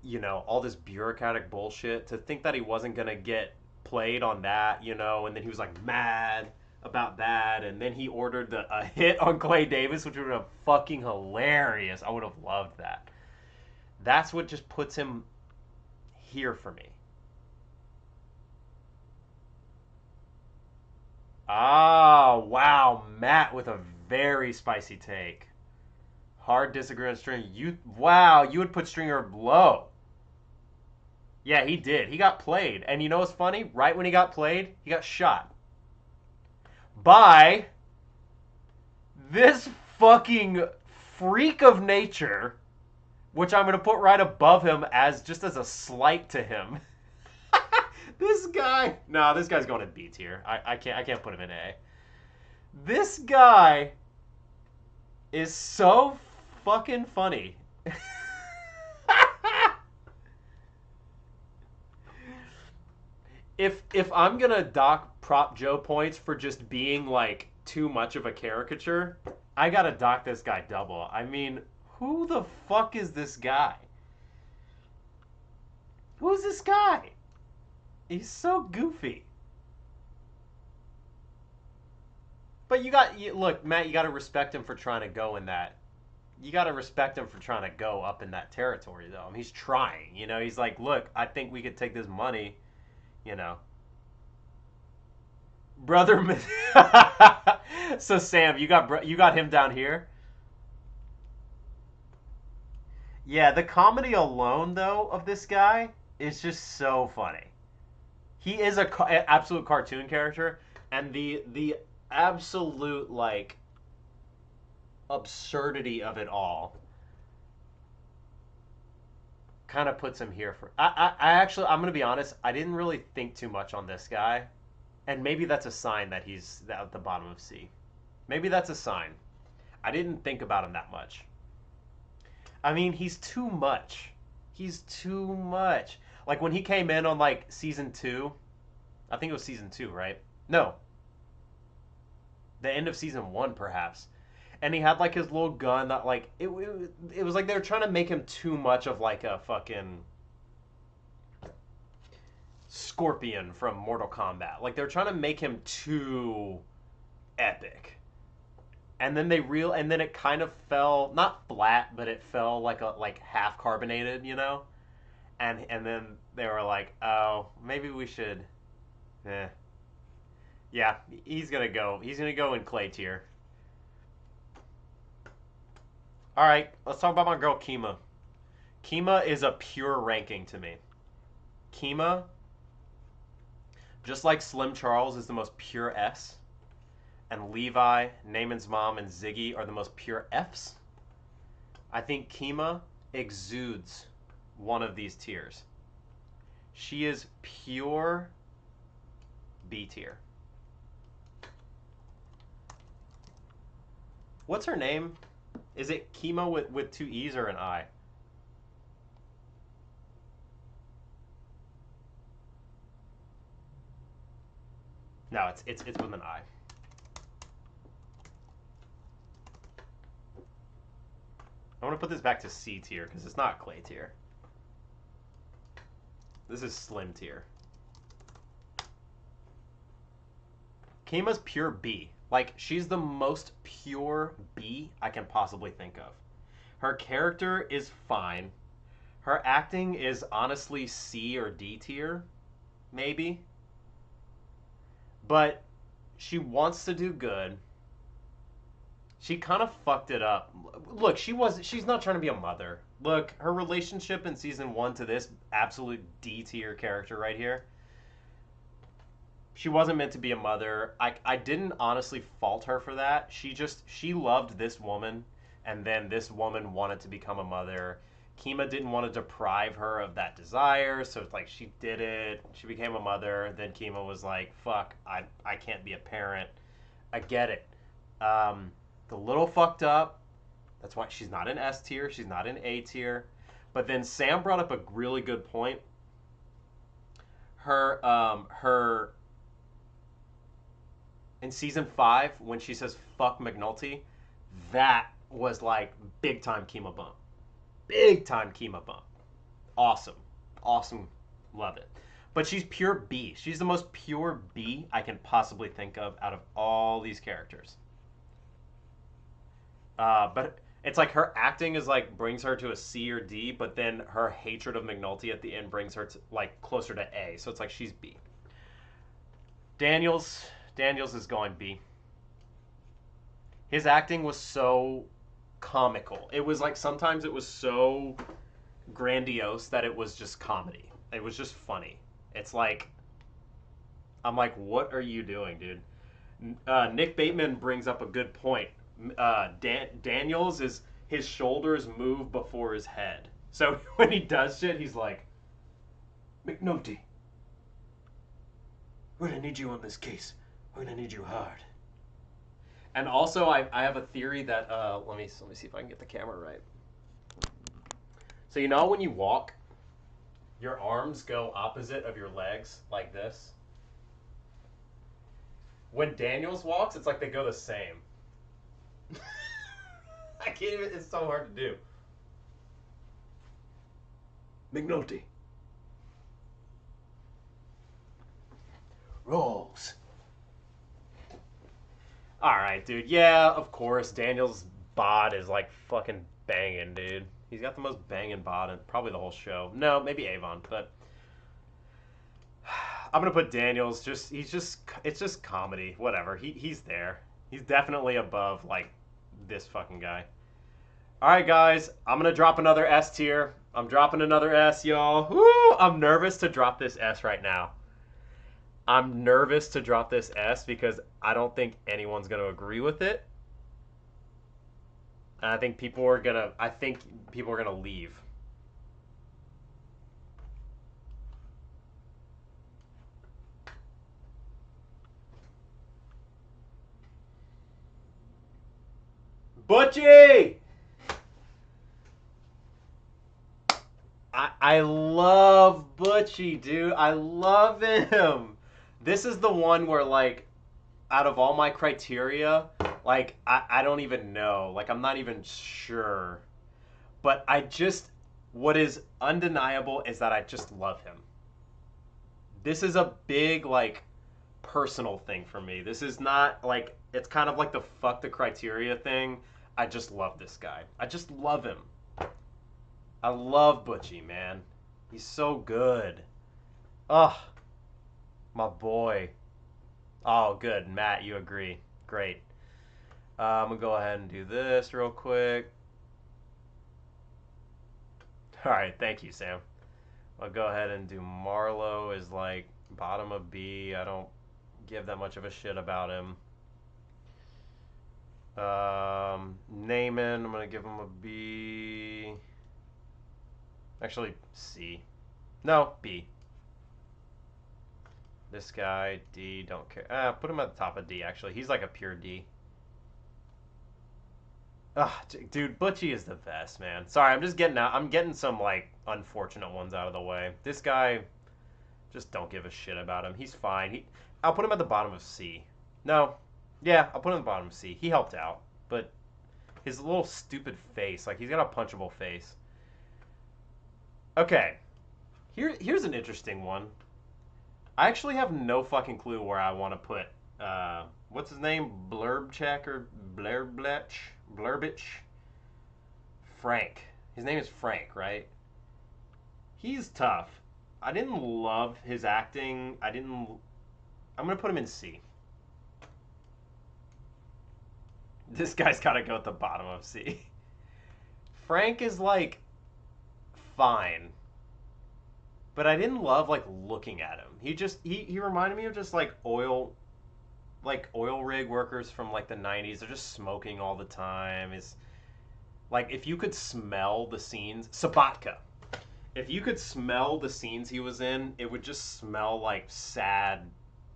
you know, all this bureaucratic bullshit, to think that he wasn't going to get played on that, you know, and then he was like mad about that, and then he ordered a hit on Clay Davis, which would have been fucking hilarious. I would have loved that. That's what just puts him here for me. Ah, wow, Matt with a very spicy take. Hard disagree on Stringer. Wow, you would put Stringer low. Yeah, he did. He got played. And you know what's funny? Right when he got played, he got shot. By this fucking freak of nature, which I'm going to put right above him as a slight to him. This guy, no, this guy's going in B tier. I can't put him in A. This guy is so fucking funny. If I'm gonna dock Prop Joe points for just being like too much of a caricature, I gotta dock this guy double. I mean, who the fuck is this guy? Who's this guy? He's so goofy. But look, Matt, you got to respect him for trying to go in that. You got to respect him for trying to go up in that territory, though. I mean, he's trying. You know, he's like, look, I think we could take this money, you know. Brother. So Sam, you got him down here. Yeah, the comedy alone, though, of this guy is just so funny. He is an absolute cartoon character, and the absolute like absurdity of it all kind of puts him here for. I'm gonna be honest. I didn't really think too much on this guy, and maybe that's a sign that he's at the bottom of C. Maybe that's a sign. I didn't think about him that much. I mean, he's too much. He's too much. Like when he came in on like season 2, I think it was season 2, right? No. The end of season 1, perhaps. And he had like his little gun that like, it was like they were trying to make him too much of like a fucking Scorpion from Mortal Kombat. Like they were trying to make him too epic. And then and then it kind of fell, not flat, but it fell like half carbonated, you know? And then they were like, oh, maybe we should. Yeah, he's gonna go in Clay tier. Alright, let's talk about my girl Kima. Kima is a pure ranking to me. Kima, just like Slim Charles is the most pure S, and Levi, Naaman's mom, and Ziggy are the most pure Fs, I think Kima exudes one of these tiers. She is pure B tier. What's her name? Is it Kima with 2 E's or an I? No, it's with an I. I want to put this back to C tier because it's not clay tier. This is slim tier. Kima's pure B. Like, she's the most pure B I can possibly think of. Her character is fine. Her acting is honestly C or D tier, maybe. But she wants to do good. She kind of fucked it up. Look, she's not trying to be a mother. Look, her relationship in season 1 to this absolute D tier character right here. She wasn't meant to be a mother. I didn't honestly fault her for that. She loved this woman, and then this woman wanted to become a mother. Kima didn't want to deprive her of that desire, so it's like she did it. She became a mother. Then Kima was like, fuck, I can't be a parent. I get it. The little fucked up. That's why she's not in S tier. She's not in A tier. But then Sam brought up a really good point. Her in season 5, when she says fuck McNulty, that was like big time Kima bump. Big time Kima bump. Awesome. Awesome. Love it. But she's pure B. She's the most pure B I can possibly think of out of all these characters. But it's like her acting is like brings her to a C or D, but then her hatred of McNulty at the end brings her to like closer to A. So it's like she's B. Daniels is going B. His acting was so comical. It was like sometimes it was so grandiose that it was just comedy. It was just funny. It's like, I'm like, what are you doing, dude? Nick Bateman brings up a good point. Daniels is his shoulders move before his head. So when he does shit, he's like, McNulty, we're gonna need you on this case. We're gonna need you hard. And also, I have a theory that let me see if I can get the camera right. So you know when you walk, your arms go opposite of your legs like this. When Daniels walks, it's like they go the same. I can't even. It's so hard to do. McNulty. Rolls. Alright, dude. Yeah, of course. Daniel's bod is like fucking banging, dude. He's got the most banging bod in probably the whole show. No, maybe Avon, but I'm gonna put Daniel's it's just comedy. Whatever. He's there. He's definitely above like this fucking guy. Alright guys, I'm gonna drop another S tier. I'm dropping another S, y'all. Woo! I'm nervous to drop this S right now. I'm nervous to drop this S because I don't think anyone's going to agree with it. And I think people are going to leave. Butchie! I love Butchie, dude. I love him. This is the one where, like, out of all my criteria, like, I don't even know. Like, I'm not even sure. But what is undeniable is that I just love him. This is a big, like, personal thing for me. This is not, like, it's kind of like the fuck the criteria thing. I just love this guy. I just love him. I love Butchie, man. He's so good. Ugh. My boy. Oh, good. Matt, you agree. Great. I'm going to go ahead and do this real quick. Alright, thank you, Sam. I'll go ahead and do Marlowe is like bottom of B. I don't give that much of a shit about him. Naaman, I'm going to give him a B. Actually, C. No, B. This guy, D, don't care. Put him at the top of D, actually. He's like a pure D. Dude, Butchie is the best, man. Sorry, I'm getting some, like, unfortunate ones out of the way. This guy, just don't give a shit about him. He's fine. I'll put him at the bottom of C. No. Yeah, I'll put him at the bottom of C. He helped out, but His little stupid face. Like, he's got a punchable face. Okay. Here's an interesting one. I actually have no fucking clue where I want to put, what's his name? Blurbcheck or Blurbitch? Frank. His name is Frank, right? He's tough. I didn't love his acting. I'm going to put him in C. This guy's got to go at the bottom of C. Frank is, like, fine. But I didn't love, like, looking at him. He reminded me of just, like, oil rig workers from, like, the 90s. They're just smoking all the time. Like, if you could smell the scenes, Sabatka. If you could smell the scenes he was in, it would just smell like sad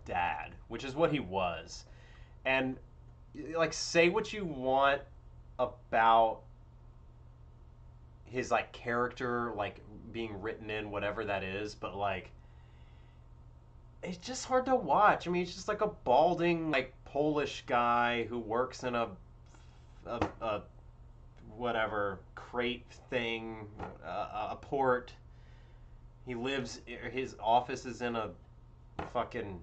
dad, which is what he was. And, like, say what you want about his, like, character, like, being written in, whatever that is, but, like, it's just hard to watch. I mean, he's just like a balding, like, Polish guy who works in a whatever crate thing, a port. He lives. His office is in a fucking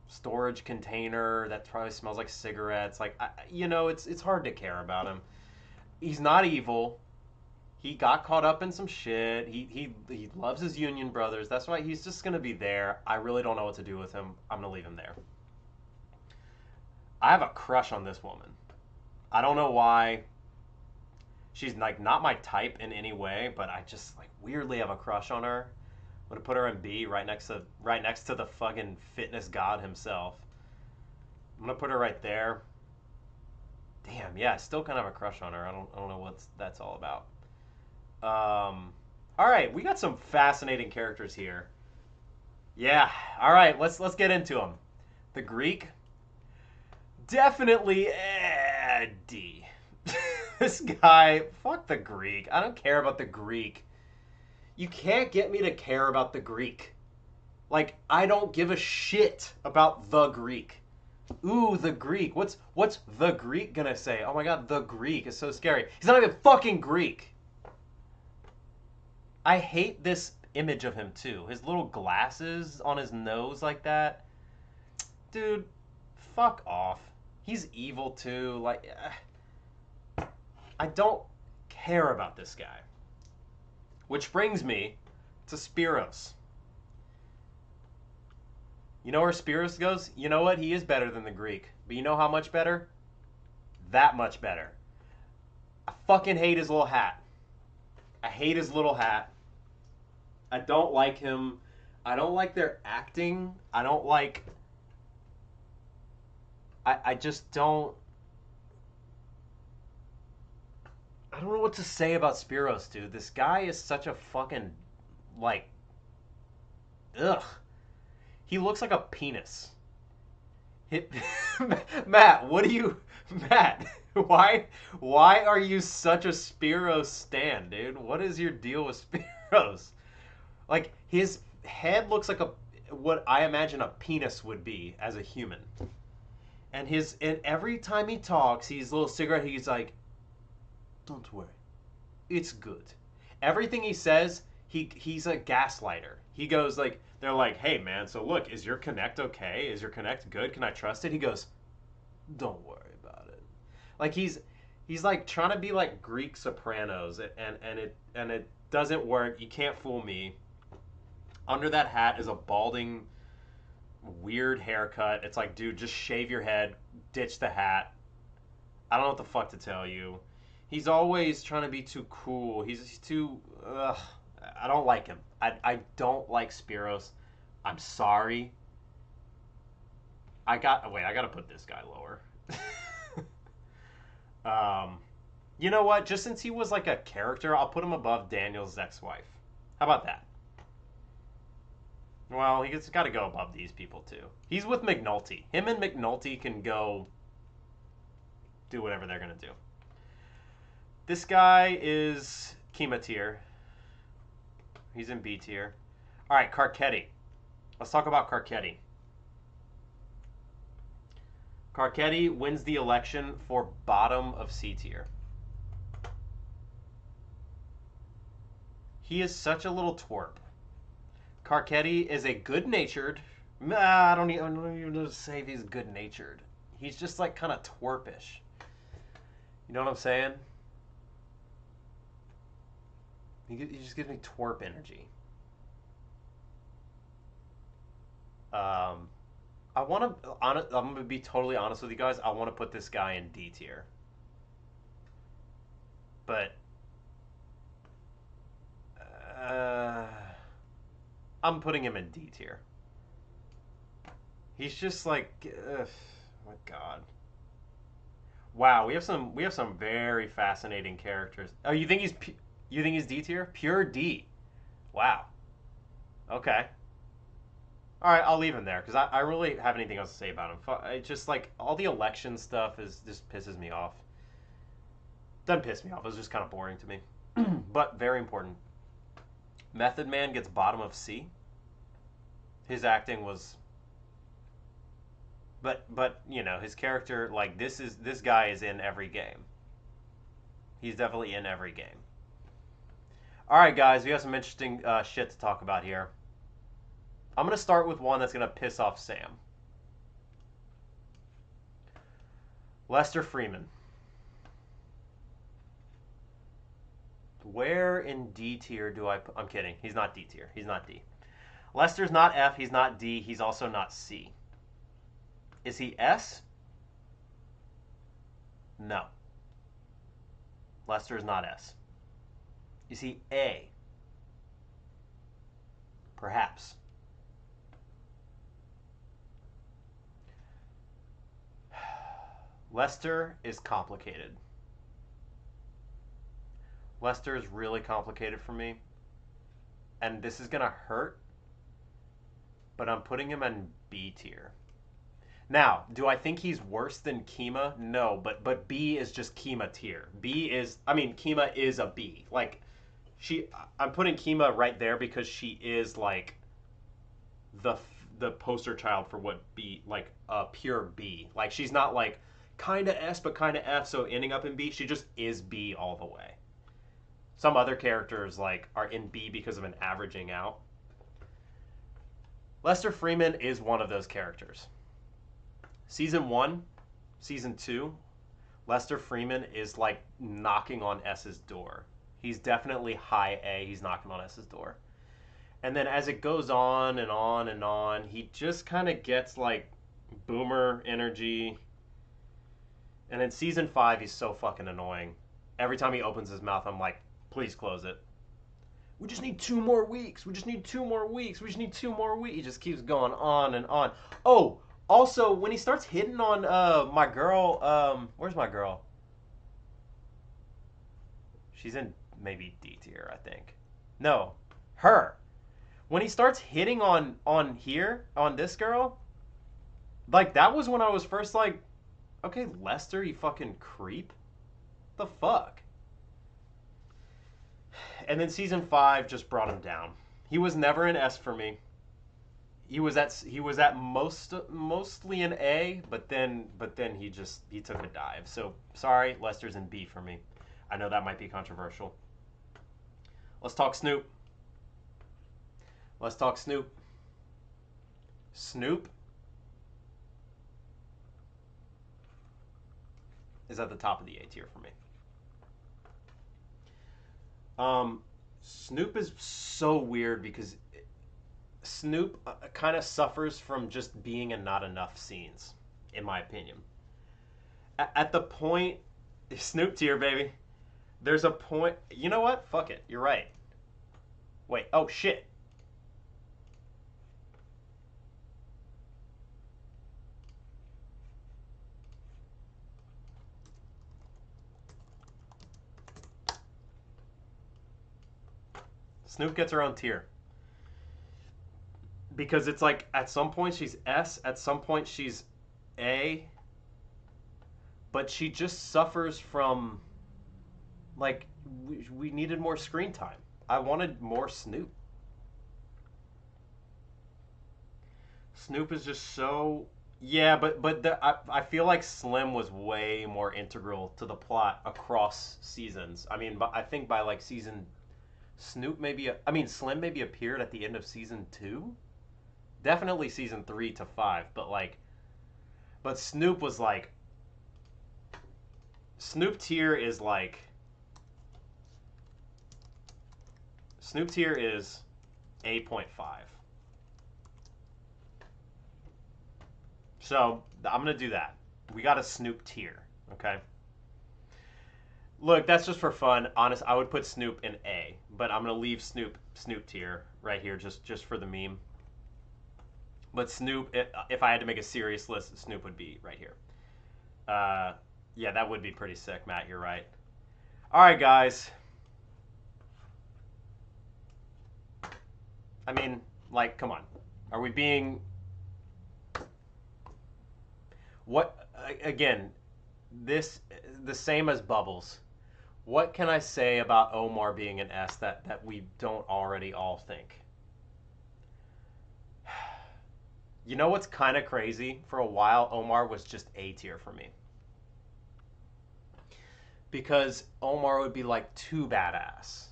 storage container that probably smells like cigarettes. Like, it's hard to care about him. He's not evil. He got caught up in some shit. He loves his union brothers. That's why he's just gonna be there. I really don't know what to do with him. I'm gonna leave him there. I have a crush on this woman. I don't know why. She's, like, not my type in any way, but I just, like, weirdly have a crush on her. I'm gonna put her in B, right next to the fucking fitness god himself. I'm gonna put her right there. Damn, yeah, I still kind of have a crush on her. I don't know what that's all about. All right, we got some fascinating characters here. Yeah, all right, let's get into them. The Greek, definitely D. This guy, fuck the Greek. I don't care about the Greek. You can't get me to care about the Greek. Like, I don't give a shit about the Greek. Ooh, the Greek. What's the Greek gonna say? Oh my god, the Greek is so scary. He's not even fucking Greek. I hate this image of him too. His little glasses on his nose like that. Dude, fuck off. He's evil too. Like, I don't care about this guy. Which brings me to Spiros. You know where Spiros goes? You know what? He is better than the Greek. But you know how much better? That much better. I fucking hate his little hat. I hate his little hat. I don't like him. I don't like their acting. I don't like... I just don't... I don't know what to say about Spiros, dude. This guy is such a fucking, like... Ugh. He looks like a penis. Matt, what do you... Matt, why are you such a Spiros stan, dude? What is your deal with Spiros? Like, his head looks like what I imagine a penis would be as a human. And every time he talks, he's a little cigarette, he's like, don't worry, it's good. Everything he says, he's a gaslighter. He goes like, they're like, hey man, so look, is your Connect okay? Is your Connect good? Can I trust it? He goes, don't worry about it. Like, he's like trying to be like Greek Sopranos, and it doesn't work. You can't fool me. Under that hat is a balding, weird haircut. It's like, dude, just shave your head, ditch the hat. I don't know what the fuck to tell you. He's always trying to be too cool. He's too... Ugh. I don't like him. I don't like Spiros. I'm sorry. Wait, I gotta put this guy lower. You know what? Just since he was like a character, I'll put him above Daniel's ex-wife. How about that? Well, he's got to go above these people too. He's with McNulty. Him and McNulty can go do whatever they're gonna do. This guy is Kima tier. He's in B tier. All right, Carcetti. Let's talk about Carcetti. Carcetti wins the election for bottom of C tier. He is such a little twerp. Carcetti is a good-natured. I don't even say if he's good-natured. He's just like kind of twerpish. You know what I'm saying? He just gives me twerp energy. I want to. I'm gonna be totally honest with you guys. I want to put this guy in D tier, but I'm putting him in D tier. He's just like, ugh, my God. Wow, we have some very fascinating characters. Oh, you think he's D tier? Pure D. Wow. Okay. All right, I'll leave him there because I really have anything else to say about him. It's just like all the election stuff just pisses me off. Doesn't piss me off. It was just kind of boring to me, but very important. Method Man gets bottom of C. His acting was, but you know his character like this guy is in every game. He's definitely in every game. All right, guys, we have some interesting shit to talk about here. I'm going to start with one that's going to piss off Sam. Lester Freeman. Where in D tier do I put... I'm kidding. He's not D tier. He's not D. Lester's not F. He's not D. He's also not C. Is he S? No. Lester is not S. Is he A? Perhaps. Lester is complicated. Lester is really complicated for me. And this is going to hurt. But I'm putting him in B tier. Now, do I think he's worse than Kima? No, but B is just Kima tier. Kima is a B. Like, I'm putting Kima right there because she is, like, the poster child for what B, like, a pure B. Like, she's not, like, kind of S, but kind of F, so ending up in B. She just is B all the way. Some other characters, like, are in B because of an averaging out. Lester Freeman is one of those characters. Season 1, Season 2, Lester Freeman is, like, knocking on S's door. He's definitely high A. He's knocking on S's door. And then as it goes on and on and on, he just kind of gets, like, boomer energy. And in Season 5, he's so fucking annoying. Every time he opens his mouth, I'm like, please close it. We just need 2 more weeks. We just need 2 more weeks. We just need 2 more weeks. He just keeps going on and on. Oh, also, when he starts hitting on my girl, where's my girl? She's in maybe D tier, I think. No, her. When he starts hitting on this girl, like, that was when I was first like, okay, Lester, you fucking creep. The fuck? And then Season 5 just brought him down. He was never an S for me. He was at mostly an A, but then he took a dive. So sorry, Lester's in B for me. I know that might be controversial. Let's talk Snoop. Let's talk Snoop. Snoop is at the top of the A tier for me. Snoop is so weird because Snoop kind of suffers from just being in not enough scenes, in my opinion. At the point, Snoop tier, baby. There's a point. You know what? Fuck it. You're right. Wait. Oh shit. Snoop gets her own tier. Because it's like, at some point she's S, at some point she's A, but she just suffers from, like, we needed more screen time. I wanted more Snoop. Snoop is just so Yeah, I feel like Slim was way more integral to the plot across seasons. I mean, I think by like season Snoop maybe I mean Slim maybe appeared at the end of season 2. Definitely season 3 to 5, but Snoop was like Snoop tier is like Snoop tier is 8.5. So I'm gonna do that. We got a Snoop tier, okay? Look, that's just for fun. Honest, I would put Snoop in A, but I'm gonna leave Snoop tier right here just for the meme. But Snoop, if I had to make a serious list, Snoop would be right here. Uh, yeah, that would be pretty sick, Matt. You're right. All right, guys. I mean, like, come on. Are we being what again? This the same as Bubbles. What can I say about Omar being an S that we don't already all think? You know what's kind of crazy? For a while, Omar was just A tier for me because Omar would be like too badass,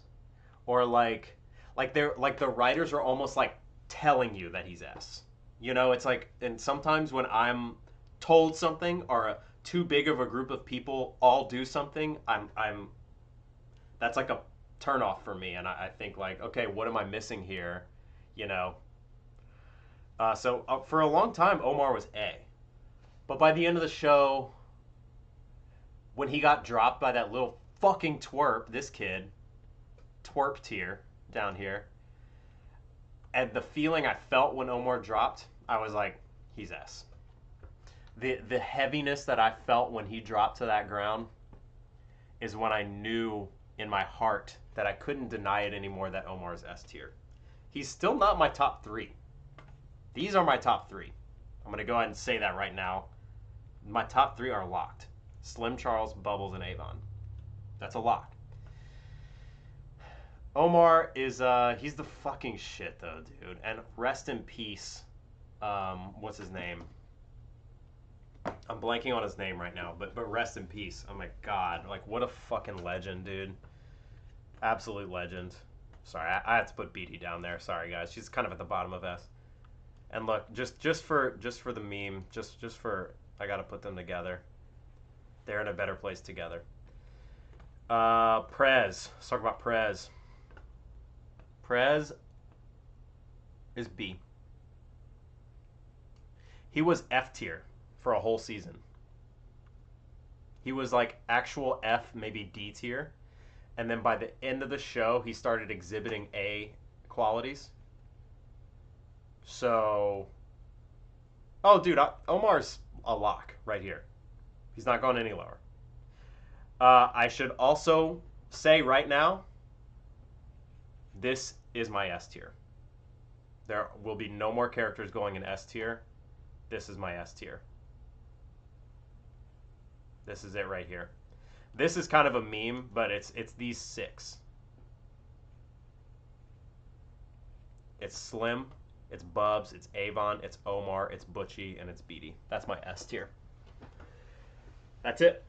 or like the writers are almost like telling you that he's S. You know, it's like, and sometimes when I'm told something or too big of a group of people all do something, I'm that's like a turn off for me, and I think like, okay, what am I missing here? You know, so for a long time, Omar was A, but by the end of the show, when he got dropped by that little fucking twerp, this kid, twerp tier down here, and the feeling I felt when Omar dropped, I was like, he's S. The heaviness that I felt when he dropped to that ground is when I knew in my heart that I couldn't deny it anymore that Omar's S tier. He's still not my top 3. These are my top 3. I'm going to go ahead and say that right now. My top 3 are locked. Slim, Charles, Bubbles, and Avon. That's a lock. Omar is he's the fucking shit though, dude. And rest in peace. What's his name? I'm blanking on his name right now, but rest in peace. Oh my god, like what a fucking legend, dude. Absolute legend. Sorry, I had to put BT down there. Sorry guys, she's kind of at the bottom of S. And look, just for the meme, just for I gotta put them together. They're in a better place together. Prez. Let's talk about Prez. Prez is B. He was F tier for a whole season. He was like actual F, maybe D tier. And then by the end of the show, he started exhibiting A qualities. So, oh, dude, Omar's a lock right here. He's not going any lower. I should also say right now, this is my S tier. There will be no more characters going in S tier. This is my S tier. This is it right here. This is kind of a meme, but it's these 6. It's Slim, it's Bubs, it's Avon, it's Omar, it's Butchie, and it's Beatty. That's my S tier. That's it.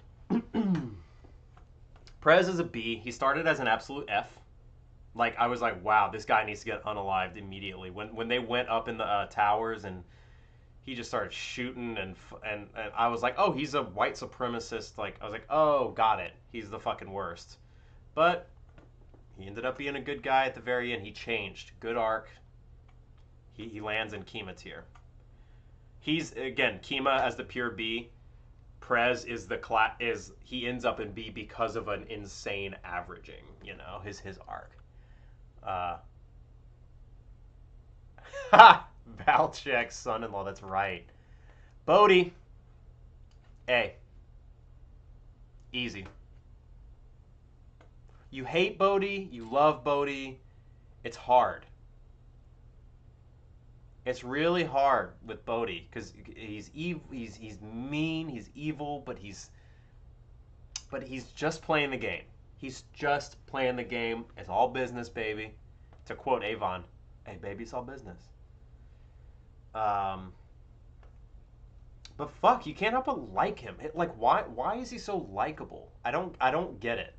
Prez is a B. He started as an absolute F. Like, I was like, wow, this guy needs to get unalived immediately. When they went up in the towers and he just started shooting and I was like, oh, he's a white supremacist. Like, I was like, oh, got it. He's the fucking worst. But he ended up being a good guy at the very end. He changed. Good arc. He lands in Kima tier. He's, again, Kima as the pure B. Prez is he ends up in B because of an insane averaging, you know, his arc. Valchek's son-in-law, that's right. Bodhi. A. Easy. You hate Bodhi, you love Bodhi. It's hard. It's really hard with Bodhi because he's mean, he's evil, but he's just playing the game. He's just playing the game. It's all business, baby. To quote Avon, "Hey, baby, it's all business." But fuck, you can't help but like him. Like, why is he so likable? I don't get it.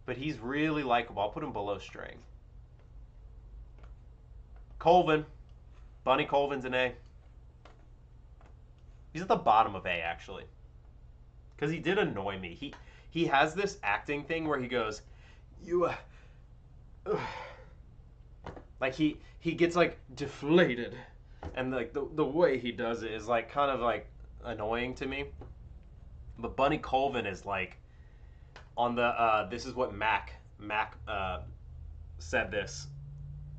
But he's really likable. I'll put him below String. Colvin. Bunny Colvin's an A. He's at the bottom of A, actually. Because he did annoy me. He has this acting thing where he goes, you, like he gets like deflated, and like the way he does it is like kind of like annoying to me. But Bunny Colvin is like on the this is what Mac said this.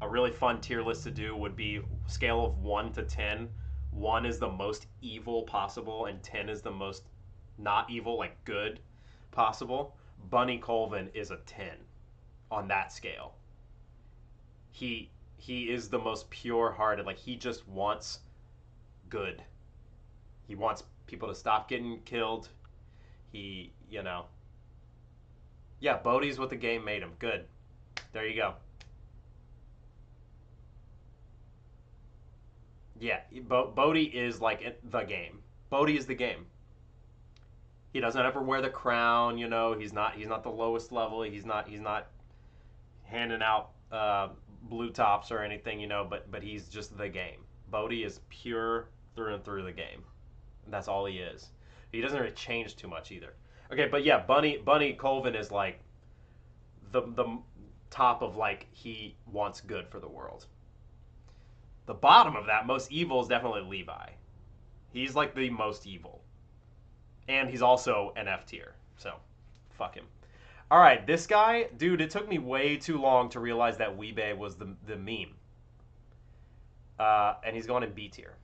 A really fun tier list to do would be scale of 1 to 10. 1 is the most evil possible, and 10 is the most not evil, like good possible. Bunny Colvin is a 10 on that scale. He is the most pure-hearted. Like, he just wants good. He wants people to stop getting killed. He, you know. Yeah, Bodhi's what the game made him. Good. There you go. Yeah, Bodhi is like the game. Bodhi is the game. He doesn't ever wear the crown, you know. He's not the lowest level. He's not handing out blue tops or anything, you know. But he's just the game. Bodhi is pure through and through the game. And that's all he is. He doesn't really change too much either. Okay, but yeah, Bunny Colvin is like the top of like he wants good for the world. The bottom of that, most evil, is definitely Levi. He's like the most evil. And he's also an F tier. So, fuck him. All right, this guy, dude, it took me way too long to realize that Weebay was the meme. And he's going in B tier.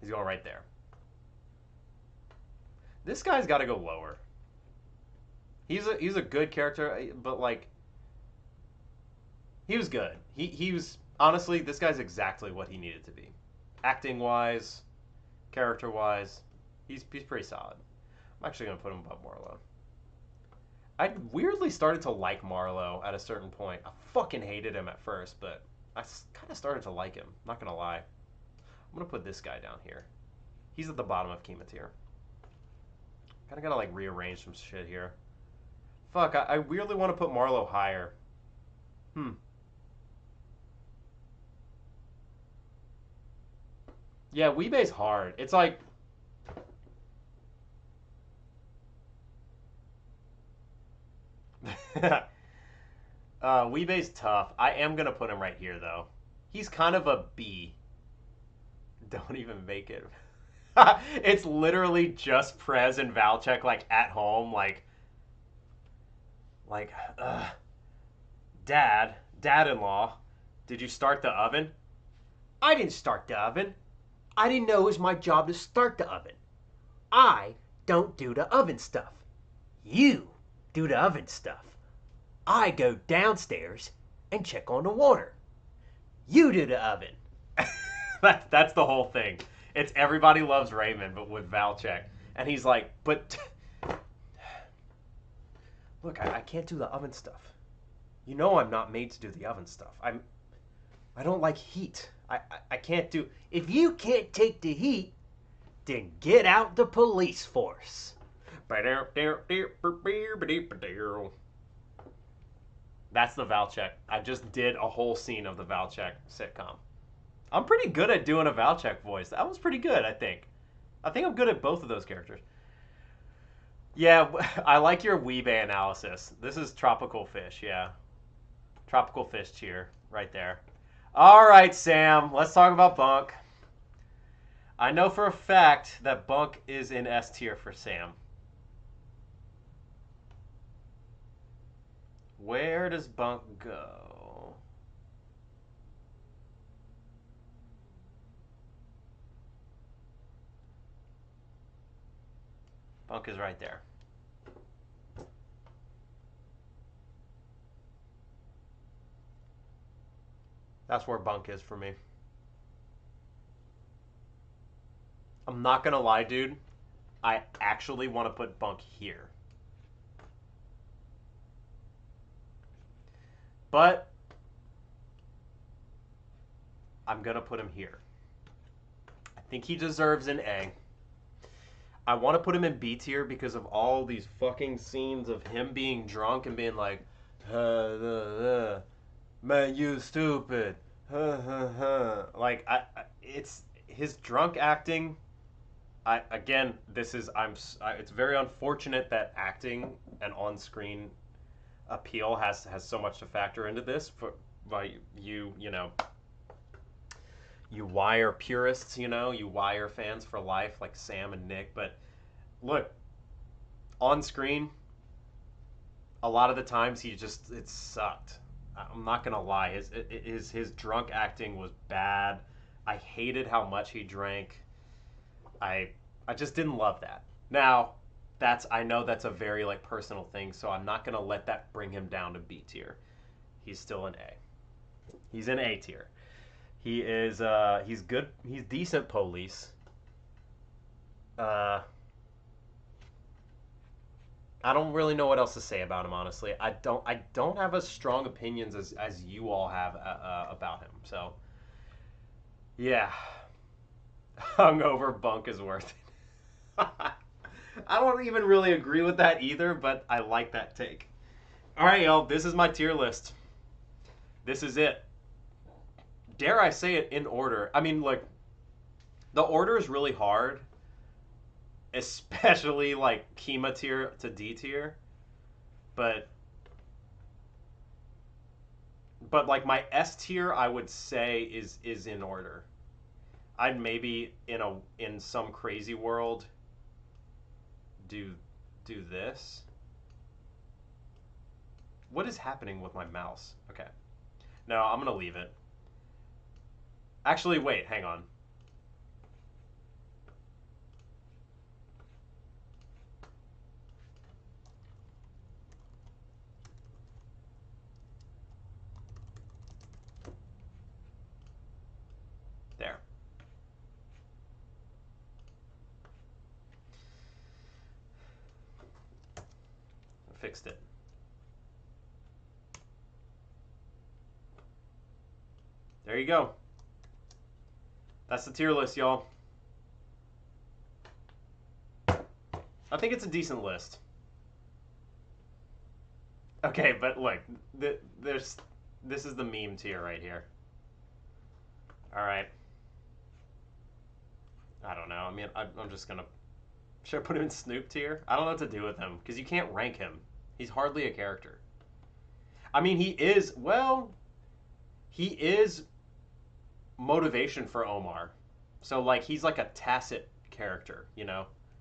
He's going right there. This guy's got to go lower. He's a good character, but like, he was good. He was, honestly, this guy's exactly what he needed to be. Acting wise, character wise, he's pretty solid. I'm actually gonna put him above Marlowe. I weirdly started to like Marlowe at a certain point. I fucking hated him at first, but I kind of started to like him. Not gonna lie. I'm gonna put this guy down here. He's at the bottom of Kima tier. Kind of gotta like rearrange some shit here. Fuck, I weirdly want to put Marlowe higher. Yeah, Weebay's hard. It's like... Weebay's tough. I am going to put him right here, though. He's kind of a B. Don't even make it. It's literally just Prez and Valchek, like, at home, like, Dad-in-law, did you start the oven? I didn't start the oven. I didn't know it was my job to start the oven. I don't do the oven stuff. You do the oven stuff. I go downstairs and check on the water. You do the oven. That's the whole thing. It's Everybody Loves Raymond, but with Valchek. And he's like, but... Look, I can't do the oven stuff. You know I'm not made to do the oven stuff. I don't like heat. I can't do... If you can't take the heat, then get out the police force. That's the Valchek. I just did a whole scene of the Valchek sitcom. I'm pretty good at doing a Valchek voice. That was pretty good, I think. I think I'm good at both of those characters. Yeah, I like your Weebay analysis. This is Tropical Fish, yeah. Tropical Fish tier, right there. All right, Sam, let's talk about Bunk. I know for a fact that Bunk is in S tier for Sam. Where does Bunk go? Bunk is right there. That's where Bunk is for me. I'm not gonna lie, dude. I actually want to put Bunk here. But I'm gonna put him here. I think he deserves an A. I want to put him in B tier because of all these fucking scenes of him being drunk and being like, man, you stupid. Like, it's his drunk acting. Again, it's very unfortunate that acting and on-screen appeal has so much to factor into this by you wire purists, you wire fans for life like Sam and Nick. But look, on screen, a lot of the times it sucked. I'm not gonna lie, his drunk acting was bad. I hated how much he drank. I just didn't love that. Now, I know that's a very like personal thing, so I'm not gonna let that bring him down to B tier. He's still an A. He's in A tier. He's good. He's decent police. I don't really know what else to say about him, honestly. I don't have as strong opinions as you all have about him. So, yeah, hungover bunk is worth it. I don't even really agree with that either, but I like that take. All right, y'all. This is my tier list. This is it. Dare I say it in order? I mean, like, the order is really hard, especially like Kima tier to D tier, but like my S tier, I would say is in order. I'd maybe in some crazy world do this. What is happening with my mouse? Okay, no, I'm gonna leave it. Actually, wait, hang on. There. I fixed it. There you go. That's the tier list, y'all. I think it's a decent list. Okay, but look, this is the meme tier right here. All right. I don't know. I mean, I'm just gonna. Should I put him in Snoop tier? I don't know what to do with him because you can't rank him. He's hardly a character. I mean, he is motivation for Omar. So like he's like a tacit character,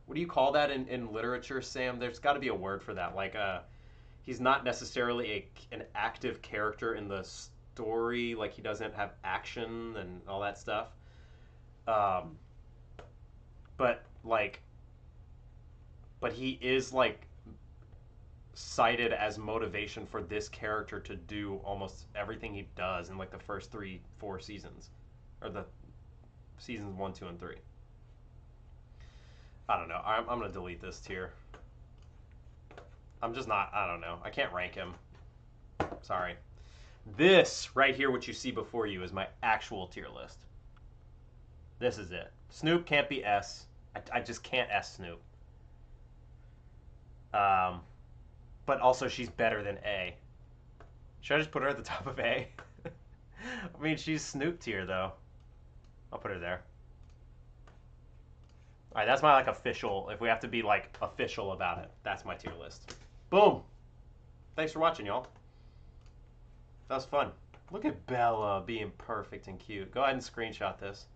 What do you call that in literature, Sam? There's got to be a word for that. Like he's not necessarily an active character in the story. Like he doesn't have action and all that stuff. But he is like cited as motivation for this character to do almost everything he does in like the first 4 seasons, or the seasons 1, 2, and 3. I don't know. I'm gonna delete this tier. I'm just not. I don't know. I can't rank him. Sorry. This right here, what you see before you, is my actual tier list. This is it. Snoop can't be S. I just can't S Snoop. But also she's better than A. Should I just put her at the top of A? I mean, she's Snoop tier though. I'll put her there. All right, that's my like official. If we have to be like official about it, that's my tier list. Boom. Thanks for watching, y'all. That was fun. Look at Bella being perfect and cute. Go ahead and screenshot this.